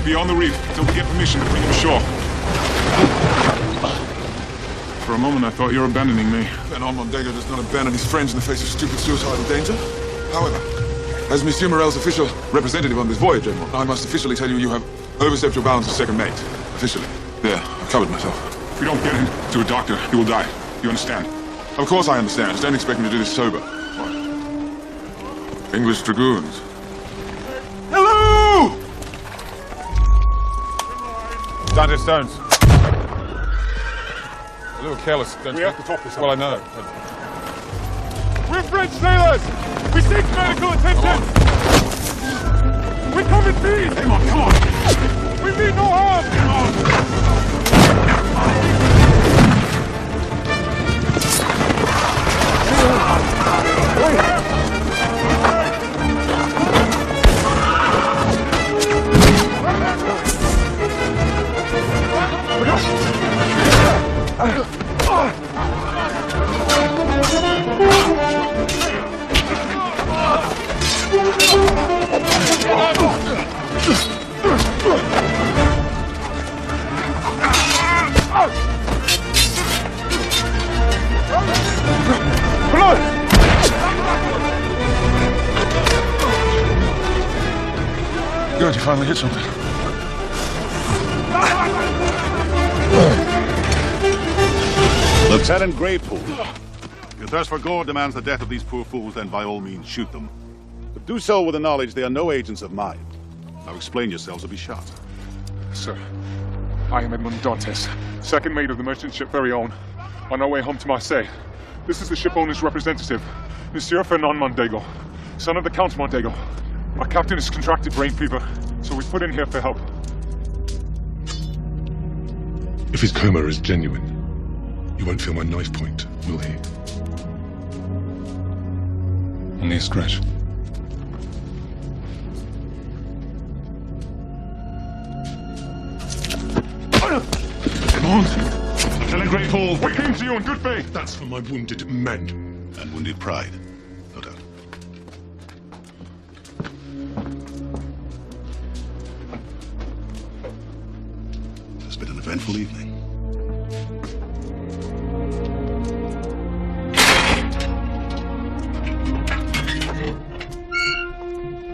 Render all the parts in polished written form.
be on the reef until we get permission to bring him ashore. For a moment, I thought you were abandoning me. Then Mondego does not abandon his friends in the face of stupid suicidal danger. However, as Monsieur Morel's official representative on this voyage, Edmond, I must officially tell you you have overstepped your bounds as second mate. Officially. There, I've covered myself. If we don't get him to a doctor, he will die. You understand? Of course I understand. Just don't expect me to do this sober. English Dragoons. Hello! Dante Stones. A little careless, don't you? We have to talk this out. Well, I know. We're French sailors! We seek medical attention! We come in peace! Come on, come on! We mean no harm! Come on! Good, you finally hit something. Lieutenant Greypool, if your thirst for gore demands the death of these poor fools, then by all means shoot them. But do so with the knowledge they are no agents of mine. Now explain yourselves or be shot. Sir, I am Edmond Dantes, second mate of the merchant ship Pharaon, on our way home to Marseille. This is the ship owner's representative, Monsieur Fernand Mondego, son of the Count Mondego. Our captain has contracted brain fever, so we put in here for help. If his coma is genuine, you won't feel my knife point, will he? Only a scratch. Edmond! Lieutenant Greypool, we came to you in good faith! That's for my wounded men. And wounded pride, no doubt. It's been an eventful evening.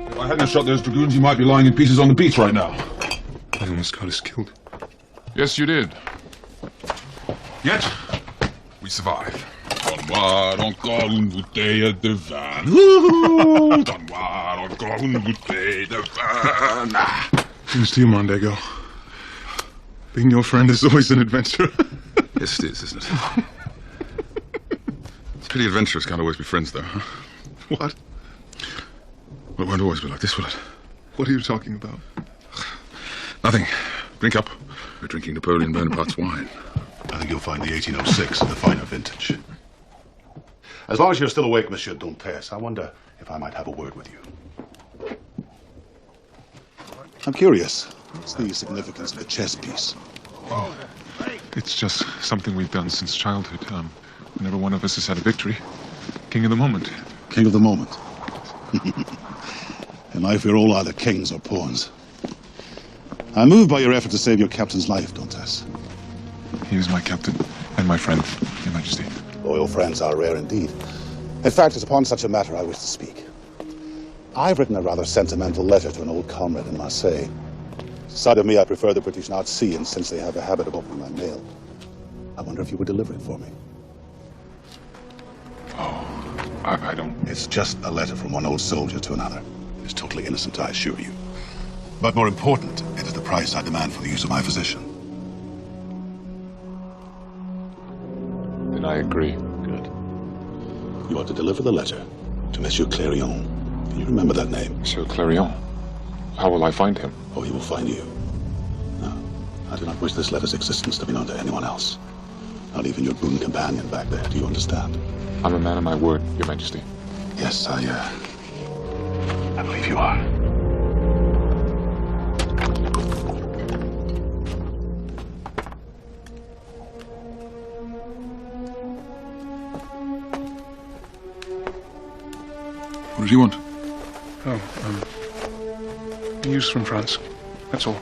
If I hadn't shot those dragoons, you might be lying in pieces on the beach right now. I almost got us killed. Yes, you did. Yet, we survived. Donne-moi encore une bouteille de vin. Donne-moi encore une bouteille de vin. Here's to you, Mondego. Being your friend is always an adventure. Yes, it is, isn't it? It's a pity adventurers can't always be friends, though, huh? What? Well, it won't always be like this, will it? What are you talking about? Nothing. Drink up. We're drinking Napoleon Bonaparte's wine. I think you'll find the 1806 the finer vintage. As long as you're still awake, Monsieur Dantes, I wonder if I might have a word with you. I'm curious. What's the significance of the chess piece? Oh, it's just something we've done since childhood. Whenever one of us has had a victory, king of the moment. King of the moment. In life, we're all either kings or pawns. I'm moved by your effort to save your captain's life, Dantes. He was my captain and my friend, Your Majesty. Loyal friends are rare indeed. In fact, it's upon such a matter I wish to speak. I've written a rather sentimental letter to an old comrade in Marseille. Side of me, I prefer the British not see, and since they have a habit of opening my mail, I wonder if you would deliver it for me. Oh, I don't... It's just a letter from one old soldier to another. It's totally innocent, I assure you. But more important, it is the price I demand for the use of my physician. Then I agree. Good. You are to deliver the letter to Monsieur Clarion. Can you remember that name? Monsieur Clarion? How will I find him? Oh, he will find you. No, I do not wish this letter's existence to be known to anyone else. Not even your boon companion back there. Do you understand? I'm a man of my word, Your Majesty. Yes, I believe you are. What did you want? Oh, news from France. That's all.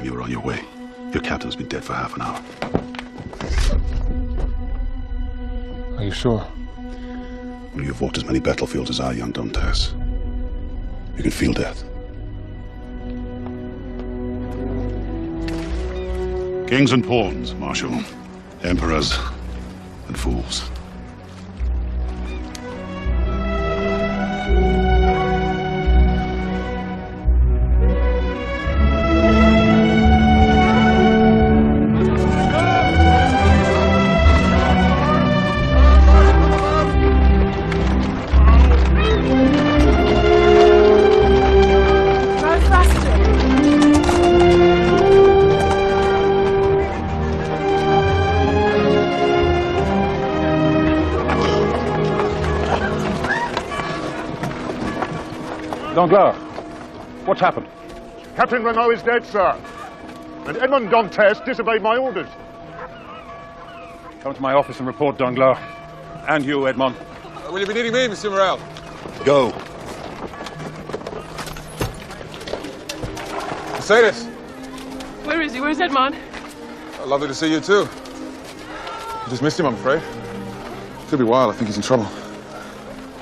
time you were on your way. Your captain's been dead for half an hour. Are you sure? Well, you've walked as many battlefields as I, young Dantes. You can feel death. Kings and pawns, Marshal. Emperors and fools. Danglars, what's happened? Captain Renault is dead, sir. And Edmond Dantes disobeyed my orders. Come to my office and report, Danglars. And you, Edmond. Will you be needing me, Monsieur Morel? Go. Mercedes. Where is he? Where's Edmond? Lovely to see you too. I just missed him, I'm afraid. Could be a while. I think he's in trouble.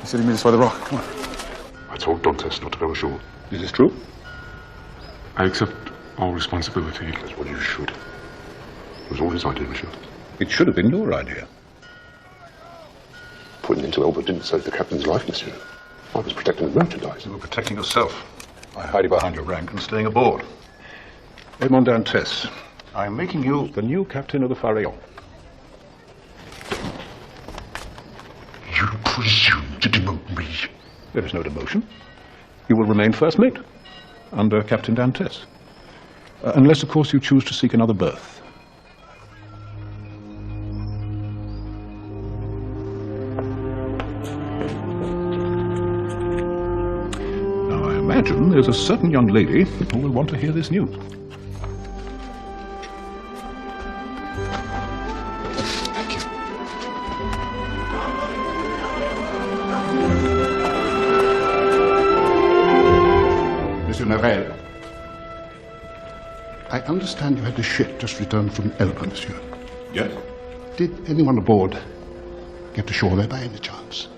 He said he'd meet us by the rock. Come on. I told Dantes not to go ashore. Is this true? I accept all responsibility. That's what you should. It was all his idea, monsieur. It should have been your idea. Putting into Elba didn't save the captain's life, monsieur. I was protecting the merchandise. You were protecting yourself by hiding behind your rank and staying aboard. Edmond Dantes, I'm making you the new captain of the Pharaon. You presume to demote me. There is no demotion. You will remain first mate under Captain Dantes. Unless, of course, you choose to seek another berth. Now, I imagine there's a certain young lady who will want to hear this news. Thank you. Monsieur Morel, I understand you had a ship just returned from Elba, monsieur. Yes? Did anyone aboard get ashore there by any chance?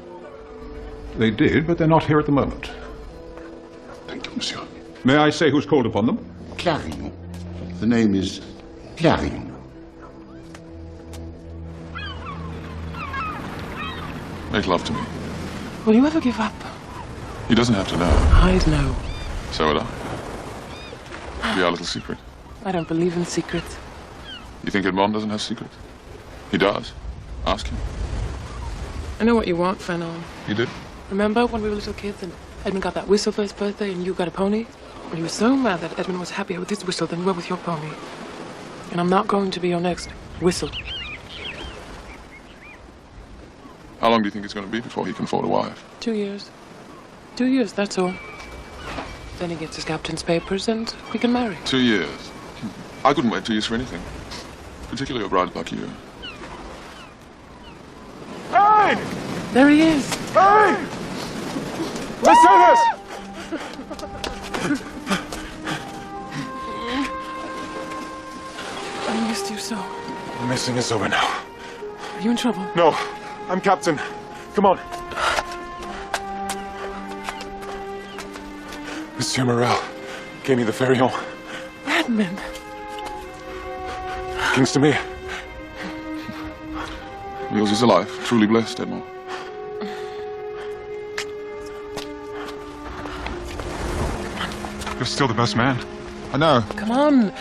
They did, but they're not here at the moment. Thank you, monsieur. May I say who's called upon them? Clarion. The name is Clarion. Make love to me. Will you ever give up? He doesn't have to know. I'd know. So would I. Be our little secret. I don't believe in secrets. You think Edmond doesn't have secrets? He does. Ask him. I know what you want, Fanon. He did? Remember when we were little kids and Edmund got that whistle for his birthday and you got a pony? And you were so mad that Edmund was happier with his whistle than you were with your pony. And I'm not going to be your next whistle. How long do you think it's going to be before he can afford a wife? 2 years. 2 years, that's all. Then he gets his captain's papers and we can marry. 2 years. I couldn't wait 2 years for anything. Particularly a bride like you. Hey! There he is. Hey! Mercedes! I missed you so. The missing is over now. Are you in trouble? No, I'm captain. Come on. Monsieur Morel gave me the Pharaon. Edmund. Kings to me. Yours is a life, truly blessed, Edmond. You're still the best man. I know. Come on.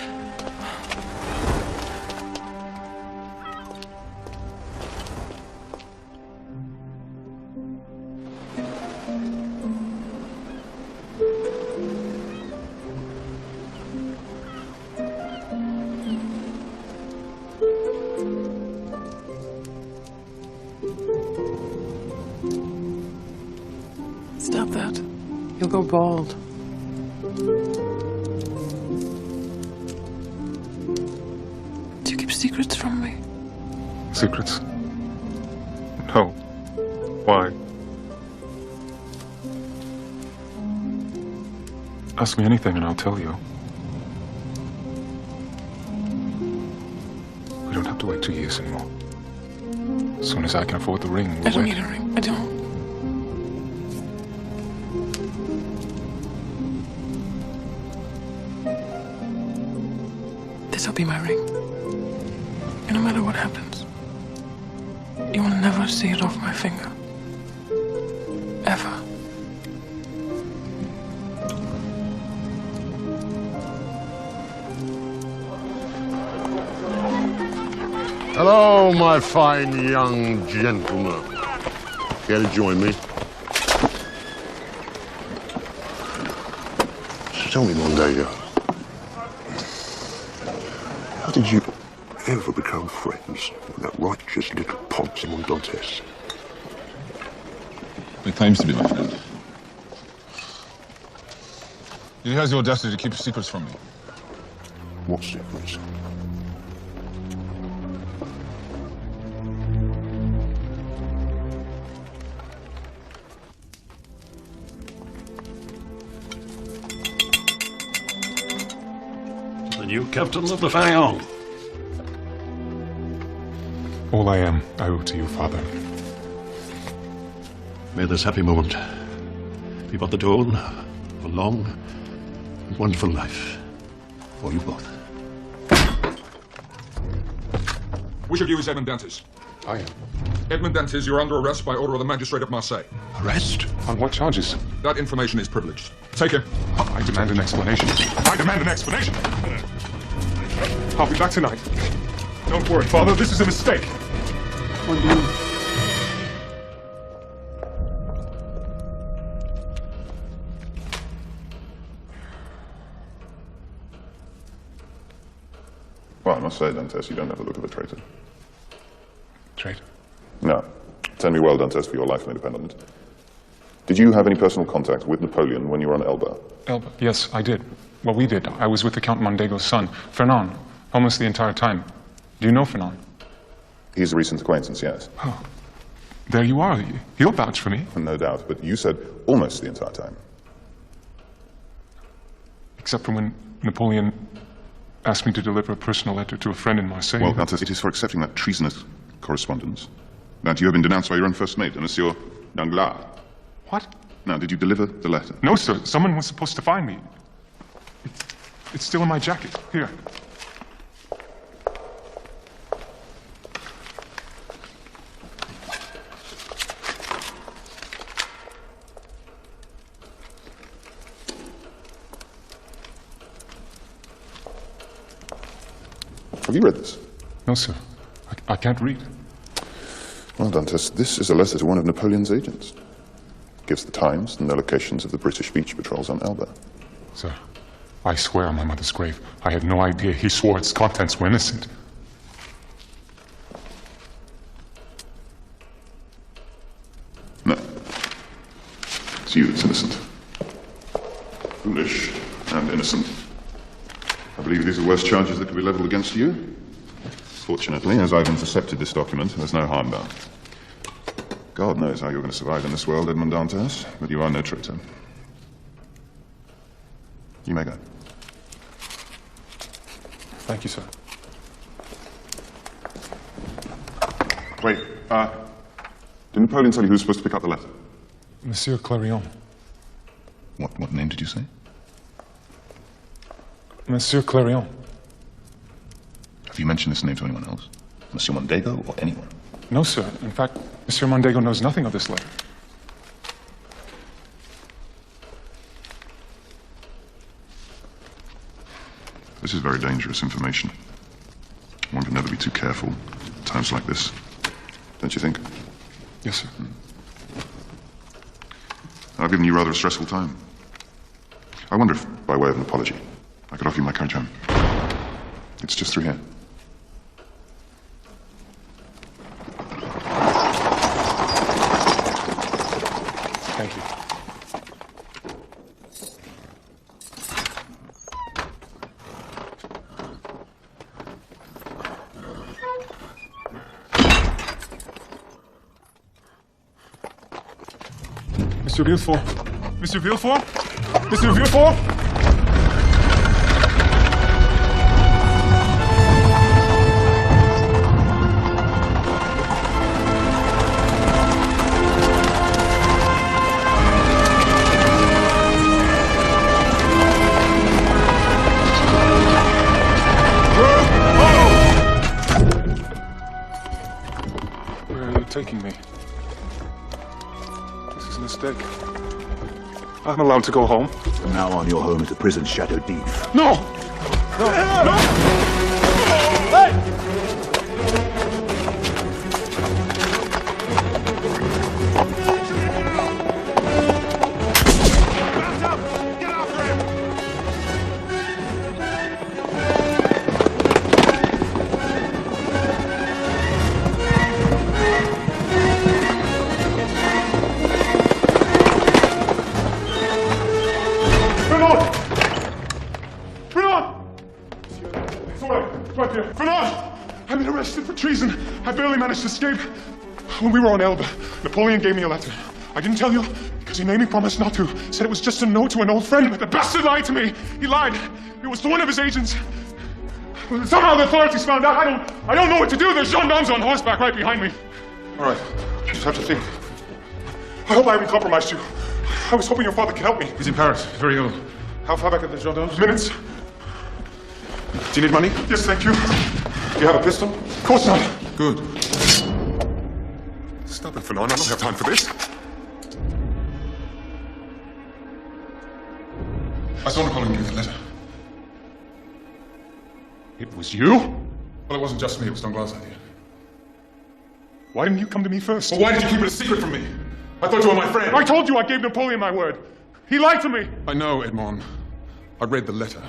Stop that. You'll go bald. Do you keep secrets from me? Secrets? No. Why? Ask me anything and I'll tell you. to wait 2 years anymore. As soon as I can afford the ring, we'll I don't wed. need a ring. I don't. This'll be my ring. And no matter what happens, you will never see it off my finger. Ever. Hello, my fine young gentleman. Care to join me? So tell me, Mondego, how did you ever become friends with that righteous little ponce Montes? He claims to be my friend. He has the audacity to keep secrets from me. What secrets? The new captain of the Pharaon. All I am, I owe to you, Father. May this happy moment be but the dawn of a long and wonderful life for you both. Which of you is Edmond Dantes? I am. Edmond Dantes, you're under arrest by order of the magistrate of Marseille. Arrest? On what charges? That information is privileged. Take him. I demand an explanation. I demand an explanation! I'll be back tonight. Don't worry, Father, this is a mistake. What do you... Well, I must say, Dantes, you don't have the look of a traitor. Traitor? No. Tell me well, Dantes, for your life made dependent. Did you have any personal contact with Napoleon when you were on Elba? Elba? Yes, I did. Well, we did. I was with the Count Mondego's son, Fernand, almost the entire time. Do you know Fernand? He's a recent acquaintance, yes. Oh. There you are. He'll vouch for me. No doubt, but you said almost the entire time. Except for when Napoleon asked me to deliver a personal letter to a friend in Marseille. Well, Dantes, it is for accepting that treasonous correspondence that you have been denounced by your own first mate, Monsieur Danglars. What? Now, did you deliver the letter? No, sir. Someone was supposed to find me. It's still in my jacket. Here. Have you read this? No, sir. I can't read. Well, Dantes, this is a letter to one of Napoleon's agents. It gives the times and the locations of the British beach patrols on Elba. Sir, I swear on my mother's grave, I had no idea he swore its contents were innocent. No. It's you that's innocent. Foolish and innocent. I believe these are worse charges that could be leveled against you. Fortunately, as I've intercepted this document, there's no harm done. God knows how you're going to survive in this world, Edmond Dantes, but you are no traitor. You may go. Thank you, sir. Wait, did Napoleon tell you who was supposed to pick up the letter? Monsieur Clarion. What name did you say? Monsieur Clarion. Have you mentioned this name to anyone else? Monsieur Mondego or anyone? No, sir. In fact, Monsieur Mondego knows nothing of this letter. This is very dangerous information. One can never be too careful at times like this. Don't you think? Yes, sir. I've given you rather a stressful time. I wonder if, by way of an apology, I could offer you my carriage home. It's just through here. Thank you. Monsieur Villefort! Monsieur Villefort! Monsieur Villefort! a mistake. I'm allowed to go home. From now on, your home is the prison shadow deep. No! No! Hey! I've been arrested for treason. I barely managed to escape. When we were on Elba, Napoleon gave me a letter. I didn't tell you because he made me promise not to. Said it was just a note to an old friend, but the bastard lied to me. He lied. It was to one of his agents. Somehow the authorities found out. I don't know what to do. There's gendarmes on horseback right behind me. All right, I just have to think. I hope I haven't compromised you. I was hoping your father could help me. He's in Paris, very ill. How far back are the gendarmes? Minutes. Do you need money? Yes, thank you. Do you have a pistol? Of course not. Good. Stop it, Fernand. I don't have time for this. I saw Napoleon give you the letter. It was you? Well, it wasn't just me, it was Danglars' idea. Why didn't you come to me first? Well, why did you keep it a secret from me? I thought you were my friend. I told you I gave Napoleon my word. He lied to me. I know, Edmond. I read the letter.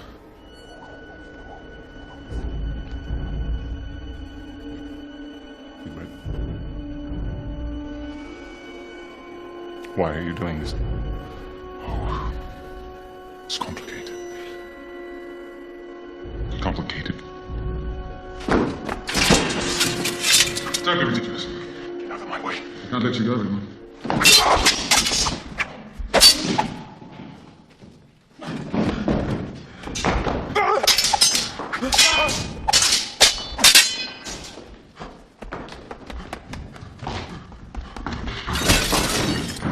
Why are you doing this? Oh, it's complicated. Complicated. Don't be ridiculous. Get out of my way. I can't let you go, Edmond.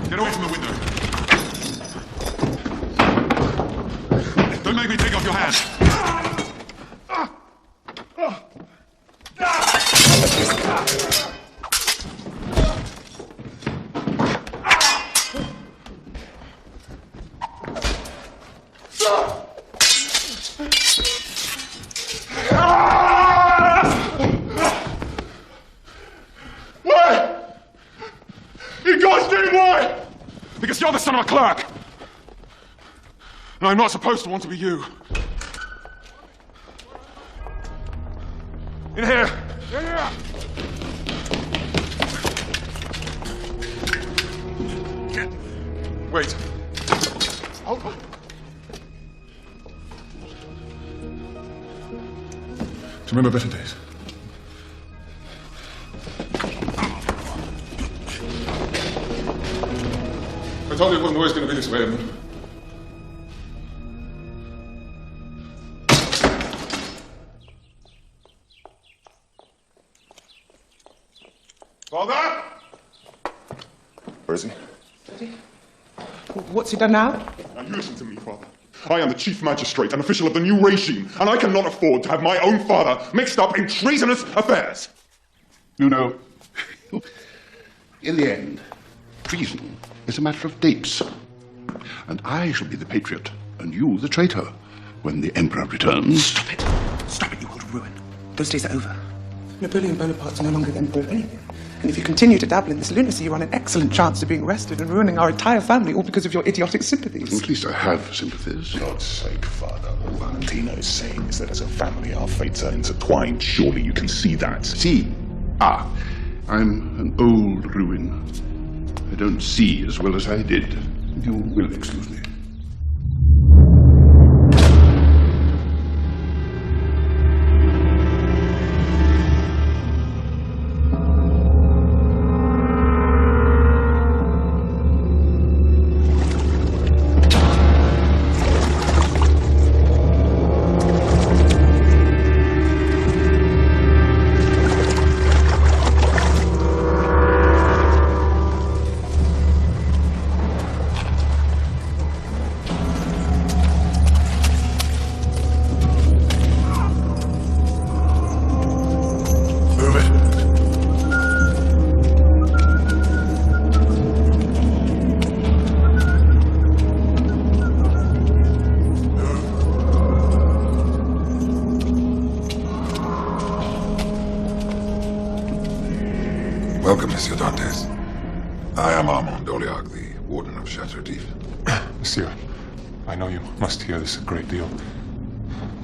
Get away from the window. Don't make me take off your hand. Because you're the son of a clerk! And I'm not supposed to want to be you. In here! Yeah. Wait. Hold on. Do you remember better days? I told you it wasn't always going to be this way, Edmund. Father? Where is he? What's he done now? Now you listen to me, Father. I am the chief magistrate and official of the new regime, and I cannot afford to have my own father mixed up in treasonous affairs. You know, in the end, treason is a matter of dates. And I shall be the patriot, and you the traitor, when the Emperor returns. Stop it. Stop it, you old ruin. Those days are over. Napoleon Bonaparte's no longer the Emperor of anything. And if you continue to dabble in this lunacy, you run an excellent chance of being arrested and ruining our entire family, all because of your idiotic sympathies. At least I have sympathies. For God's sake, Father, all Valentino is saying is that as a family our fates are intertwined. Surely you can see that. See? Ah, I'm an old ruin. I don't see as well as I did. You will excuse me. Welcome, Monsieur Dantes. I am Armand Doliac, the Warden of Chateau d'If. Monsieur, I know you must hear this a great deal.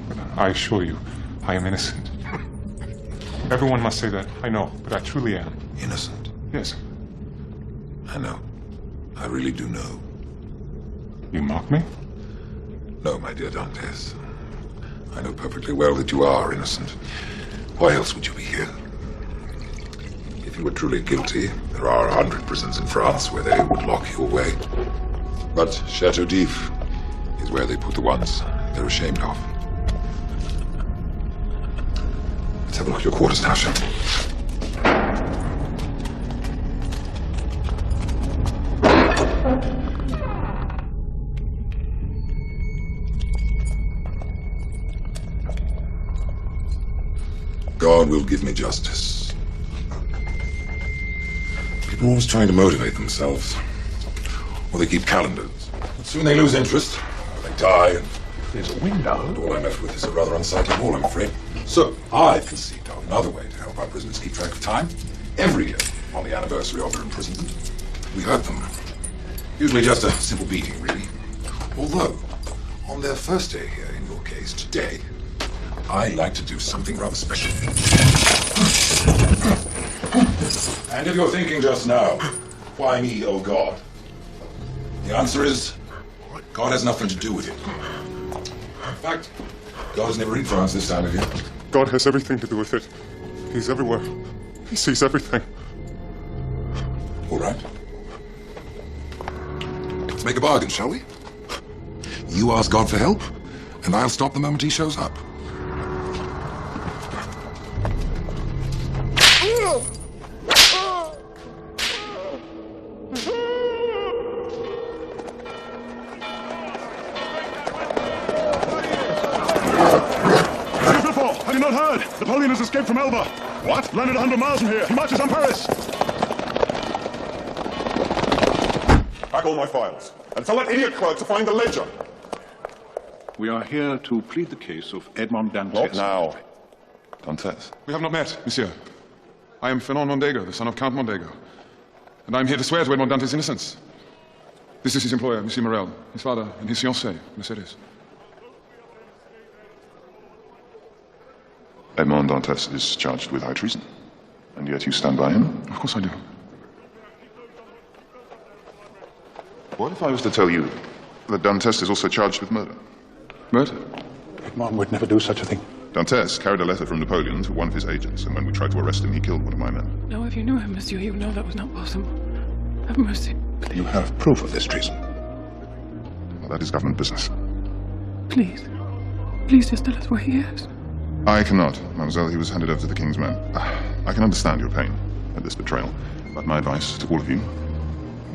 But I assure you, I am innocent. Everyone must say that, I know, but I truly am. Innocent? Yes. I know. I really do know. You mock me? No, my dear Dantes. I know perfectly well that you are innocent. Why else would you be here? If you were truly guilty, there are 100 prisons in France where they would lock you away. But Chateau d'If is where they put the ones they're ashamed of. Let's have a look at your quarters now, shall we? God will give me justice. People are always trying to motivate themselves. Or they keep calendars. But soon they lose interest. Or they die. And there's a window. And all I'm left with is a rather unsightly wall, I'm afraid. So I've conceived of another way to help our prisoners keep track of time. Every year, on the anniversary of their imprisonment, we hurt them. Usually just a simple beating, really. Although, on their first day here, in your case, today, I like to do something rather special. And if you're thinking just now, why me, oh God? The answer is, God has nothing to do with it. In fact, God has never influenced this side of you. God has everything to do with it. He's everywhere. He sees everything. All right. Let's make a bargain, shall we? You ask God for help, and I'll stop the moment he shows up. Napoleon has escaped from Elba. What? Landed 100 miles from here. He marches on Paris. Pack all my files. And tell that idiot clerk to find the ledger. We are here to plead the case of Edmond Dantes. Not now. Dantes? We have not met, monsieur. I am Fernand Mondego, the son of Count Mondego. And I am here to swear to Edmond Dantes' innocence. This is his employer, Monsieur Morel, his father, and his fiancée, Mercedes. Edmond Dantes is charged with high treason. And yet you stand by him? Of course I do. What if I was to tell you that Dantes is also charged with murder? Murder? Edmond would never do such a thing. Dantes carried a letter from Napoleon to one of his agents, and when we tried to arrest him, he killed one of my men. Now, if you knew him, monsieur, you would know that was not possible. Have mercy. You have proof of this treason. Well, that is government business. Please. Please just tell us where he is. I cannot, mademoiselle. He was handed over to the king's men. I can understand your pain at this betrayal, but my advice to all of you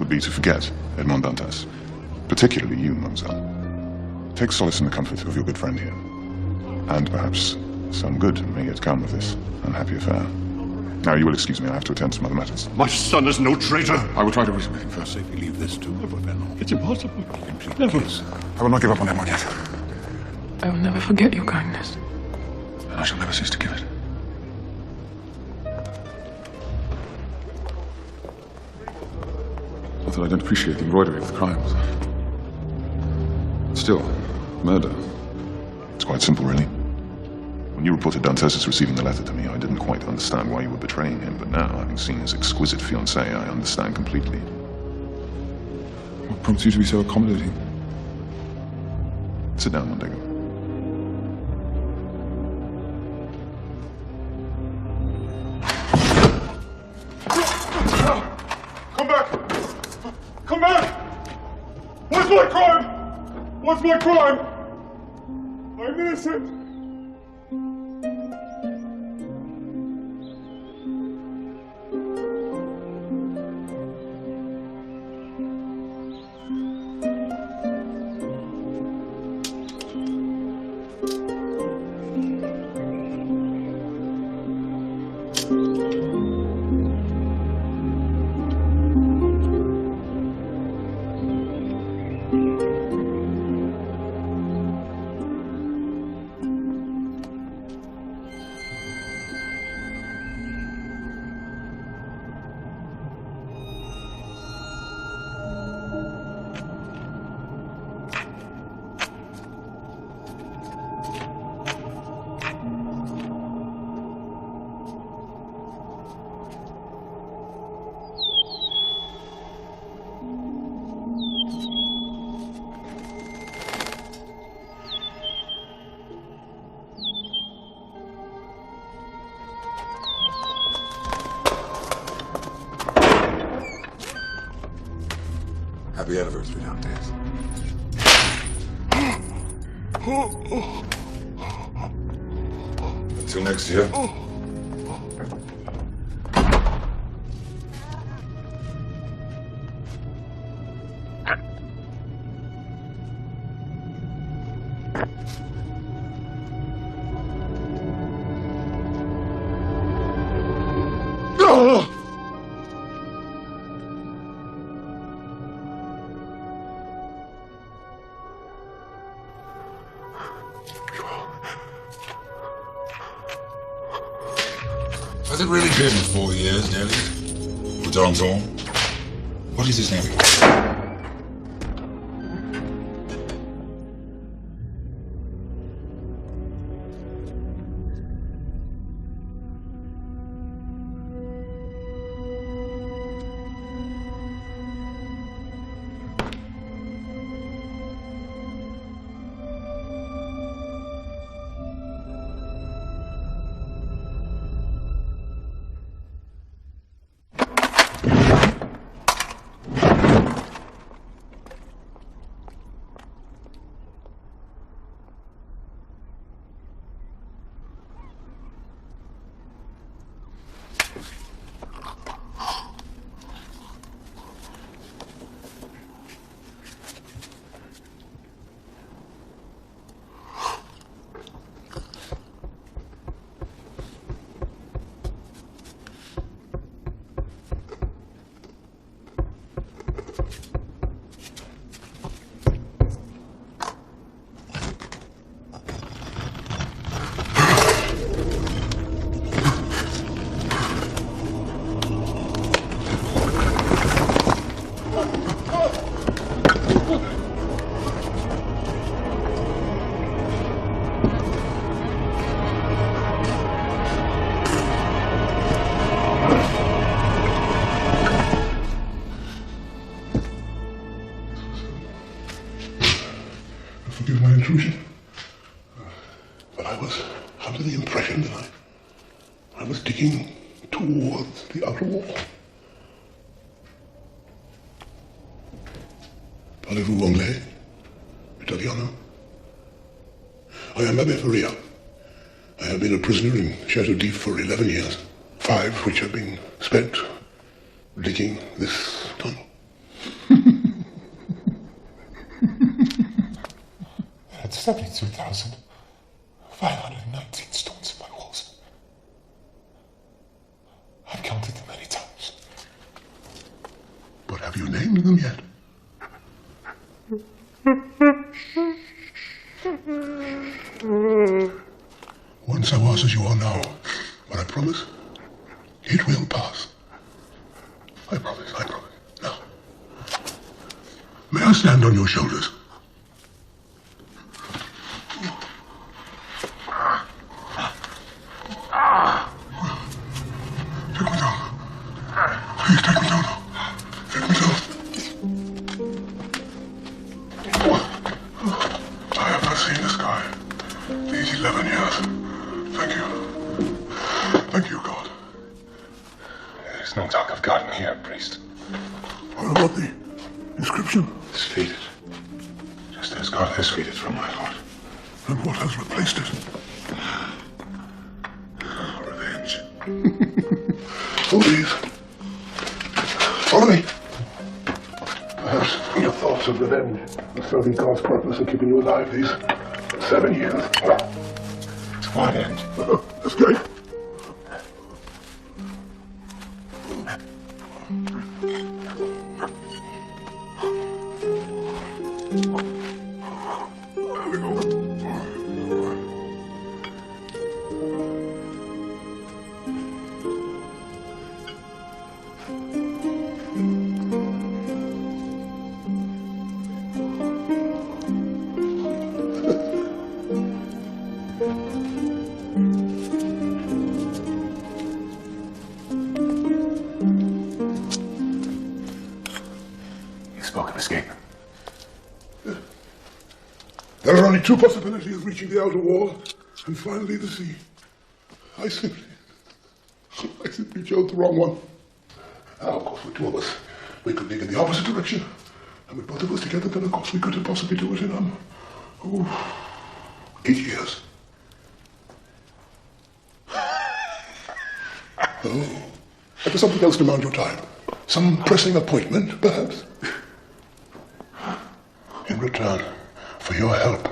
would be to forget Edmond Dantes. Particularly you, mademoiselle. Take solace in the comfort of your good friend here. And perhaps some good may yet come of this unhappy affair. Now, you will excuse me. I have to attend to some other matters. My son is no traitor. I will try to reason with him first. Say we leave this to Fernand. It's impossible. Never. I will not give up on Edmond yet. I will never forget your kindness. I shall never cease to give it. Not that I don't appreciate the embroidery of the crimes. Still, murder. It's quite simple, really. When you reported Dantes as receiving the letter to me, I didn't quite understand why you were betraying him, but now, having seen his exquisite fiancée, I understand completely. What prompts you to be so accommodating? Sit down, Mondego. Come back! What's my crime? What's my crime? I'm innocent. Happy anniversary, Dantes. Until next year. Has it really been 4 years, nearly? For Danton? What is his name? Forgive my intrusion, but I was under the impression that I was digging towards the outer wall. Parlez-vous anglais? Italiano? I am Abbe Faria. I have been a prisoner in Chateau d'If for 11 years, 5 which have been spent digging this tunnel. That's 72,519 stones in my walls. I've counted them many times. But have you named them yet? Once I was as you are now, but I promise, it will pass. I promise, I promise. Now, may I stand on your shoulders? Take me down. Please take me down. Take me down. I have not seen the sky these 11 years. Thank you. Thank you, God. There's no talk of God in here, priest. What about the inscription? It's faded. Just as God has faded from my heart. And what has replaced it? Revenge. Please. Follow me. Perhaps your thoughts of revenge are serving God's purpose in keeping you alive these 7 years. To what end? Escape. You spoke of escape. There are only 2 possibilities of reaching the outer wall and finally the sea. I simply chose the wrong one. Now, of course, with 2 of us, we could dig in the opposite direction And with both of us together, then of course we couldn't possibly do it in, 8 years. Oh. Does something else demand your time? Some pressing appointment, perhaps? In return for your help,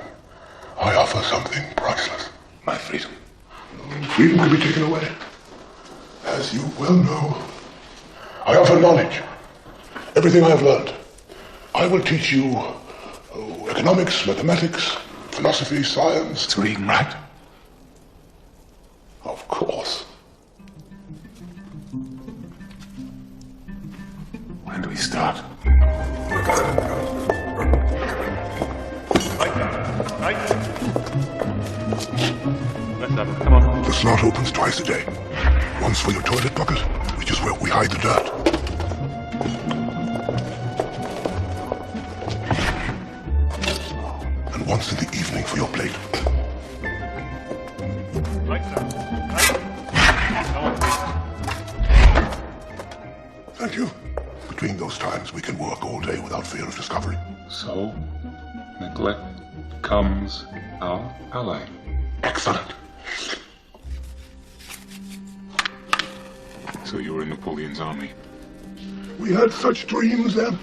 I offer something priceless. My freedom. Freedom can be taken away. As you well know, I offer knowledge. Everything I have learned. I will teach you economics, mathematics, philosophy, science. It's reading, right? Of course. When do we start? Come on. The slot opens twice a day. Once for your toilet bucket, which is where we hide the dirt. And once in the evening for your plate. Thank you. Between those times, we can work all day without fear of discovery. So, neglect becomes our ally. Excellent. So you were in Napoleon's army? We had such dreams then.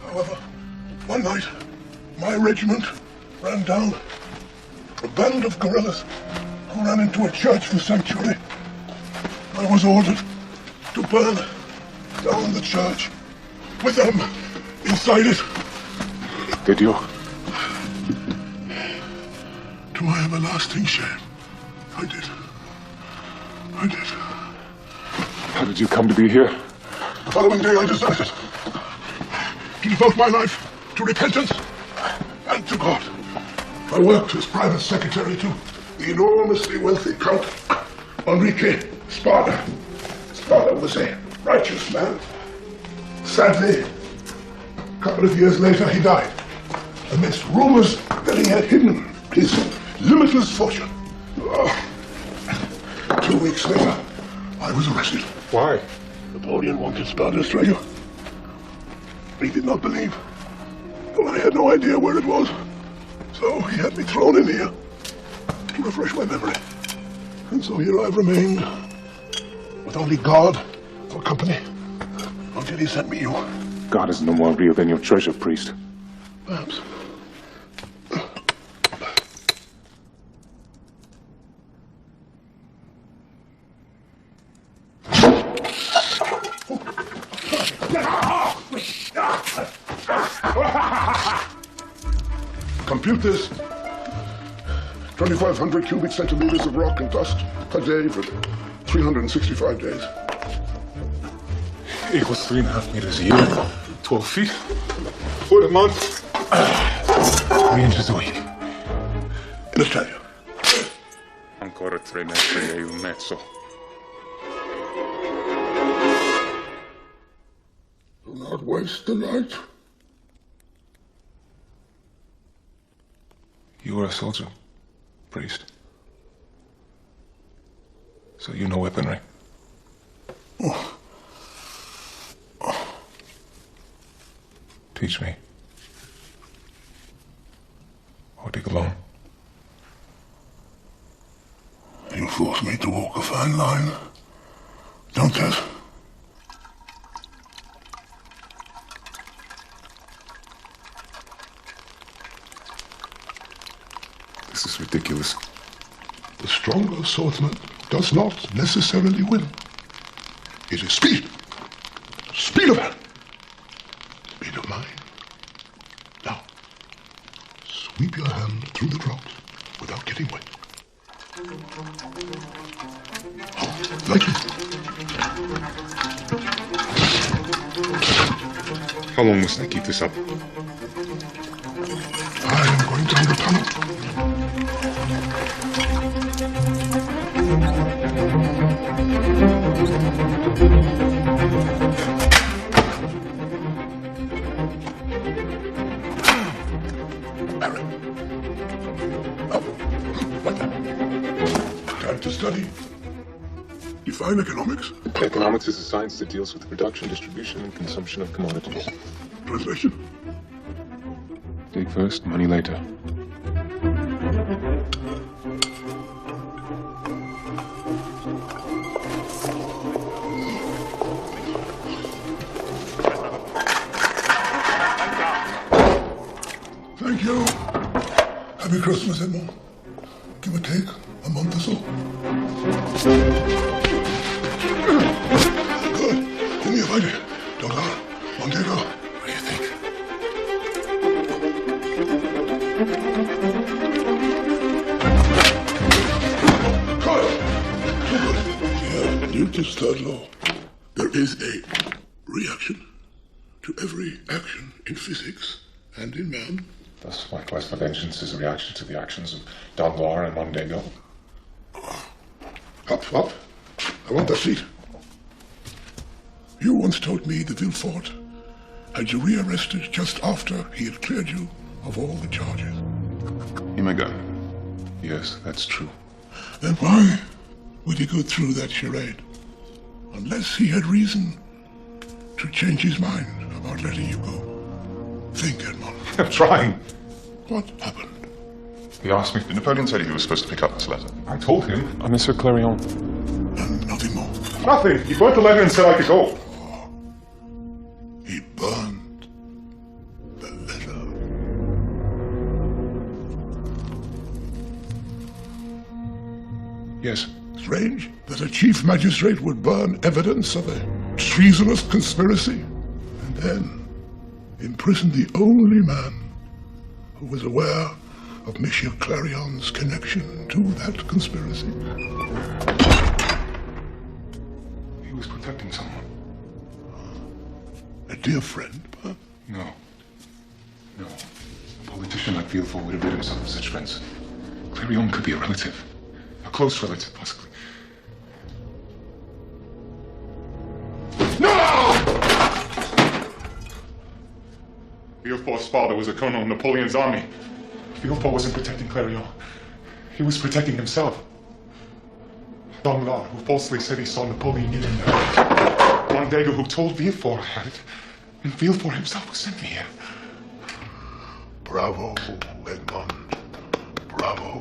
However, one night, my regiment ran down a band of guerrillas who ran into a church for sanctuary. I was ordered to burn down the church with them inside it. Did you? To my everlasting shame, I did. I did. How did you come to be here? The following day I decided to devote my life to repentance and to God. I worked as private secretary to the enormously wealthy Count Enrique Spada. Spada was a righteous man. Sadly, a couple of years later he died, amidst rumors that he had hidden his limitless fortune. 2 weeks later, I was arrested. Why? Napoleon wanted Spada's treasure. He did not believe. Well, I had no idea where it was. So he had me thrown in here to refresh my memory. And so here I've remained, with only God for company, until he sent me you. God is no more real than your treasure, priest. Perhaps. Compute this. 2,500 cubic centimeters of rock and dust per day for 365 days. Equals 3.5 meters a year. 12 feet. Foot a month. 3 inches a week. In Italian. Ancora 3 metri e un mezzo. Do not waste the night. You were a soldier, priest. So you know weaponry. Teach me. Or dig alone. You force me to walk a fine line, don't you? This is ridiculous. The stronger swordsman does not necessarily win. It is speed. Speed of hand. Speed of mind. Now, sweep your hand through the drops without getting wet. Like it. How long must I keep this up? I am going down the tunnel. Time to study. Define economics. Economics is a science that deals with the production, distribution, and consumption of commodities. translation? Dig first, money later. Thank you. Happy Christmas, Edmond. Give or take a month or so. Good. Do me a favor. Dr. Monte, what do you think? Good. So good. Yeah, Newton's third law. There is a reaction to every action in physics and in man. Thus, my quest for vengeance is a reaction to the actions of Danglars and Mondego. Up. I want that seat. You once told me the Villefort had you rearrested just after he had cleared you of all the charges. You may go. Yes, that's true. Then why would he go through that charade? Unless he had reason to change his mind about letting you go. Think, Edmond. I'm trying. What happened? He asked me. Napoleon said he was supposed to pick up this letter. I told him. Monsieur Clarion. And nothing more. Nothing. He burnt the letter and said I could go. He burned the letter. Yes. Strange that a chief magistrate would burn evidence of a treasonous conspiracy and then imprison the only man who was aware of Monsieur Clarion's connection to that conspiracy. He was protecting someone. A dear friend, huh? No. A politician like Villefort would have rid himself of such friends. Clarion could be a relative. A close relative, possibly. Villefort's father was a colonel in Napoleon's army. Villefort wasn't protecting Clarion. He was protecting himself. Danglars, who falsely said he saw Napoleon in him. Mondego, who told Villefort I had it. And Villefort himself who sent me here. Bravo, Edmond. Bravo.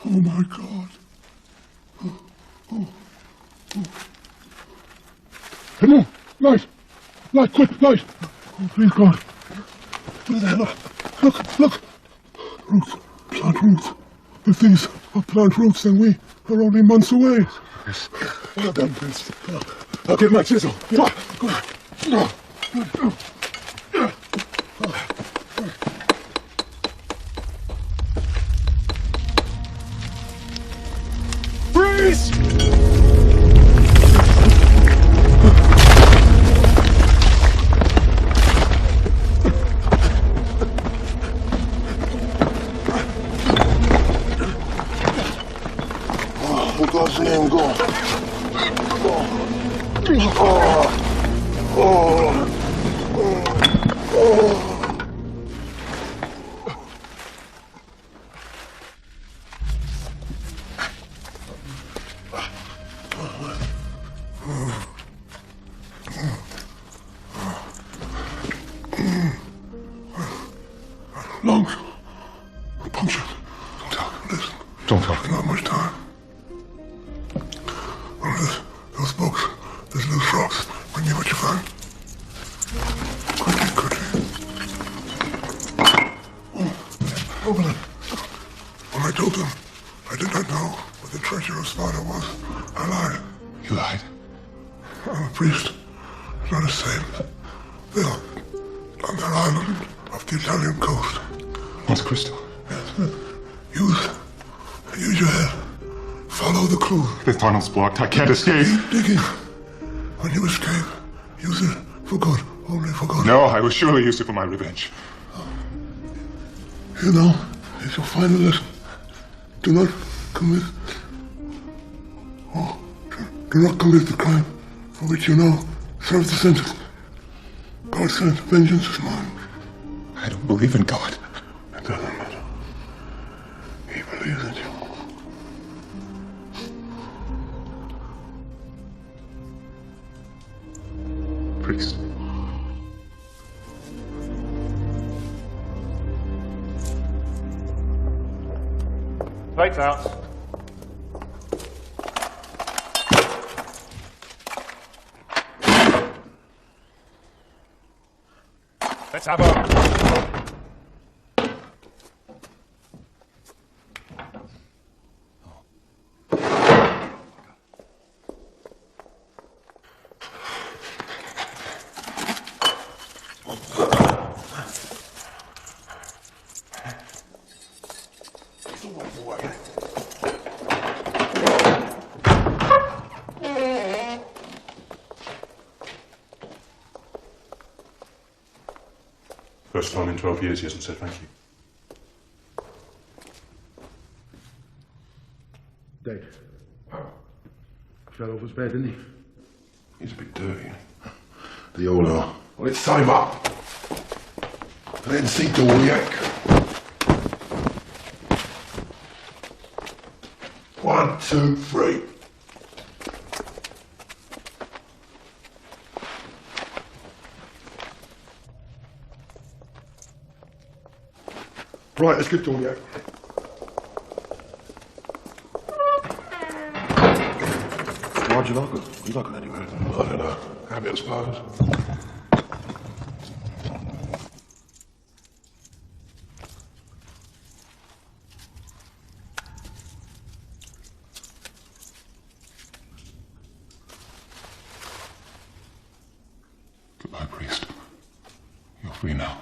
Oh my God. Oh. Edmond, light! Light, quick, light! Oh, please God. Where the hell are... Look! Roots, plant roots. If these are plant roots, then we are only months away. Yes. Well done, Prince. I'll get my chisel. Yeah. Go on. Freeze! In God's name, go. Lungs. Punctured. Don't talk. Listen. Don't talk. Not much time. Those books, those loose rocks. Bring me what you find. Quickly. Open it. When I told them I did not know what the treasure of Sparta was, I lied. You lied? I'm a priest, not a saint. They're on that island off the Italian coast. Monte Cristo. Yes. Use your head. Follow the clue. The tunnel's blocked. I can't escape. Keep digging. When you escape, Use it for good, only for good. No, I will surely use it for my revenge. You know, it's your final lesson. Do not commit... Oh, do not commit the crime for which you now serve the sentence. God said, vengeance is mine. I don't believe in God. It doesn't matter. He believes in you. Priest. Lights out. Let's have a... First time in 12 years he hasn't said thank you. Dave. Fell off his bed, didn't he? He's a bit dirty. They all are. Well, let's tie him up. And then see Dorniak. 1, 2, 3. Right, let's get Dorniak. Why'd you lock it? You lock it anywhere. I don't know. Habit, I suppose. Goodbye, priest. You're free now.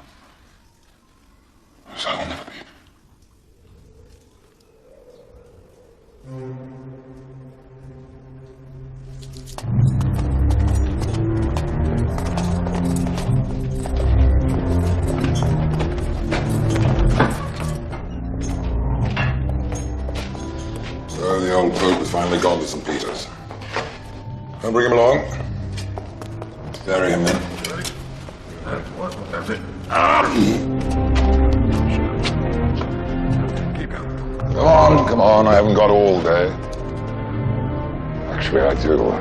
As I will never be. So the old Pope has finally gone to St. Peter's. I'll bring him along. Bury him then. That's it. Come on, I haven't got all day. Actually, I do.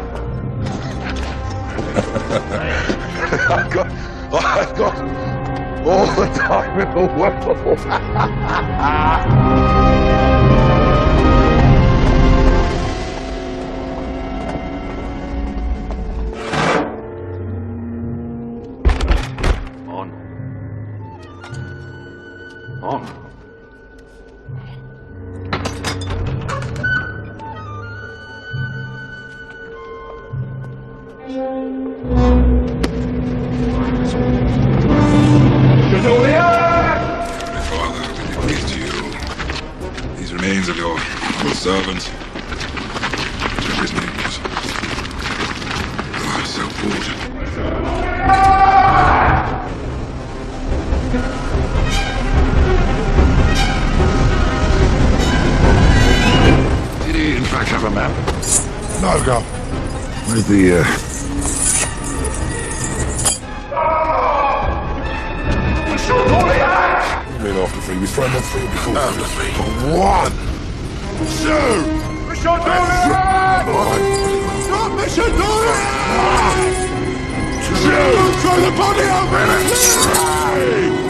I've got all the time in the world. On. Remains of your servant. Whatever his name was. Oh, I'm so bored. Did he, in fact, have a map? No, go. Where's the, Real after three. We throw him on three before. After three. 1, 2. Mission Dorniak! Stop Mission Dorniak! 2. Throw the body over! 3.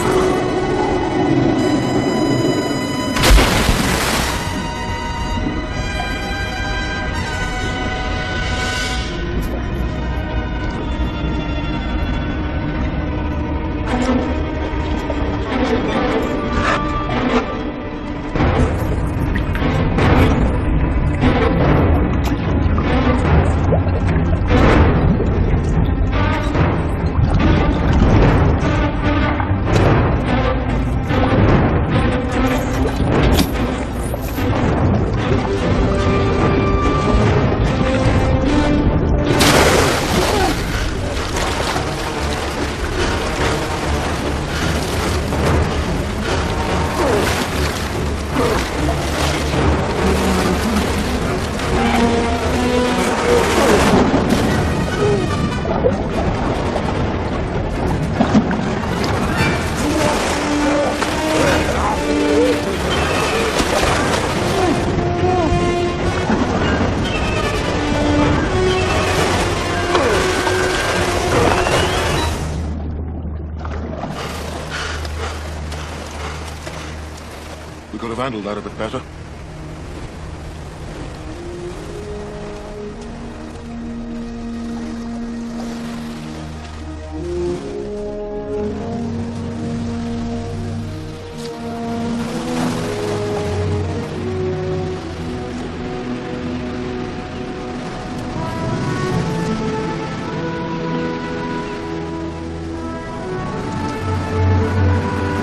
could have handled that a bit better.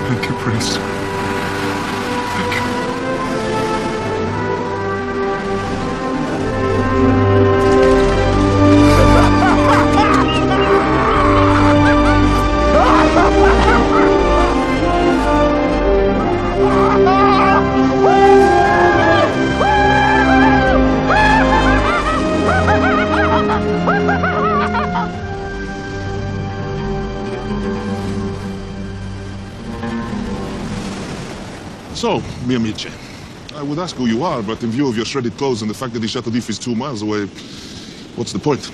Thank you, priest. Thank you. So, mi amici, I would ask who you are, but in view of your shredded clothes and the fact that the Chateau d'If is 2 miles away, what's the point?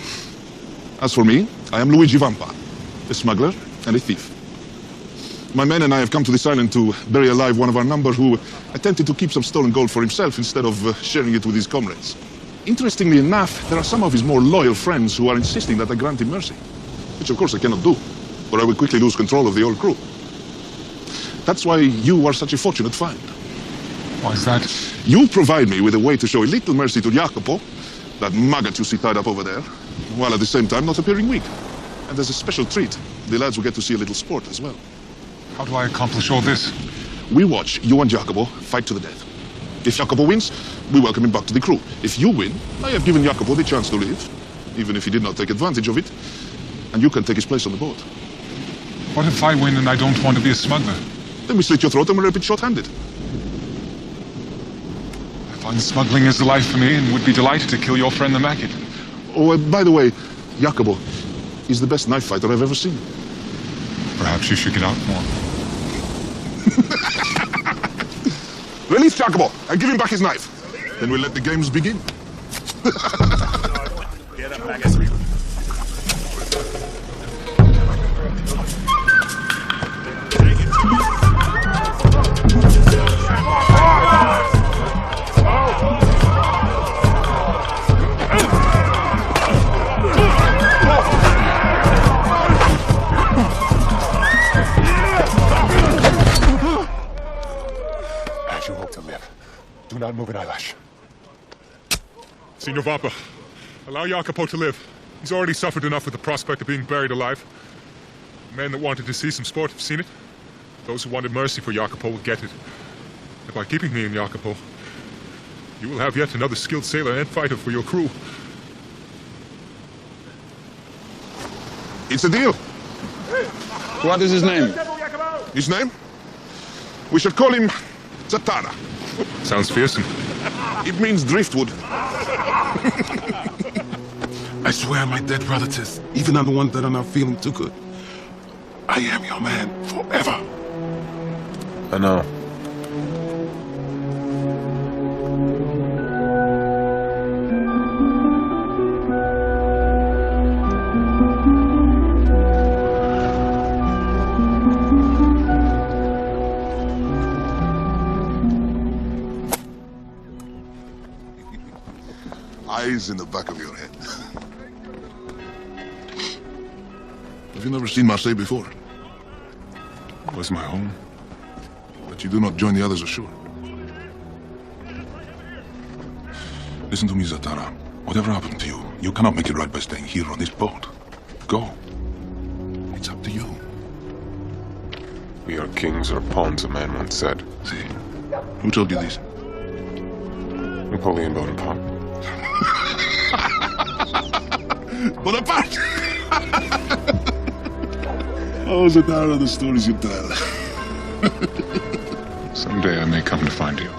As for me, I am Luigi Vampa, a smuggler and a thief. My men and I have come to this island to bury alive one of our number who attempted to keep some stolen gold for himself instead of sharing it with his comrades. Interestingly enough, there are some of his more loyal friends who are insisting that I grant him mercy, which of course I cannot do, or I will quickly lose control of the old crew. That's why you are such a fortunate find. Why is that? You provide me with a way to show a little mercy to Jacopo, that maggot you see tied up over there, while at the same time not appearing weak. And as a special treat, the lads will get to see a little sport as well. How do I accomplish all this? We watch you and Jacopo fight to the death. If Jacopo wins, we welcome him back to the crew. If you win, I have given Jacopo the chance to live, even if he did not take advantage of it, and you can take his place on the boat. What if I win and I don't want to be a smuggler? Then we slit your throat and we rip it short-handed. I find smuggling is the life for me and would be delighted to kill your friend the maggot. Oh, by the way, Jacopo is the best knife fighter I've ever seen. Perhaps you should get out more. Release Jacopo and give him back his knife. Then we'll let the games begin. Get up, maggot. As you hope to live, do not move an eyelash. Signor Vampa, allow Jacopo to live. He's already suffered enough with the prospect of being buried alive. Men that wanted to see some sport have seen it. Those who wanted mercy for Jacopo will get it. And by keeping me in Jacopo, you will have yet another skilled sailor and fighter for your crew. It's a deal. What is his name? His name? We shall call him Zatara. Sounds fearsome. It means driftwood. I swear my dead relatives, even on the ones that are not feeling too good, I am your man forever. I know. Eyes in the back of your head. Have you never seen Marseille before? It was my home. But you do not join the others ashore. Listen to me, Zatara. Whatever happened to you, you cannot make it right by staying here on this boat. Go. It's up to you. We are kings or pawns, a man once said. See? Who told you this? Napoleon Bonaparte. Bonaparte! Oh, Zatara, the stories you tell. Someday I may come to find you.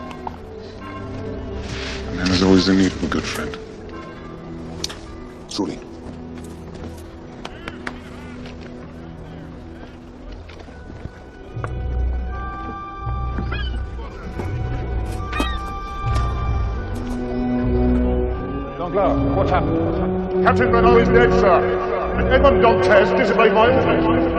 A man is always in need of a good friend. Truly. What's happened? Captain Renault is dead, sir. And Edmond Dantes disobeyed my orders.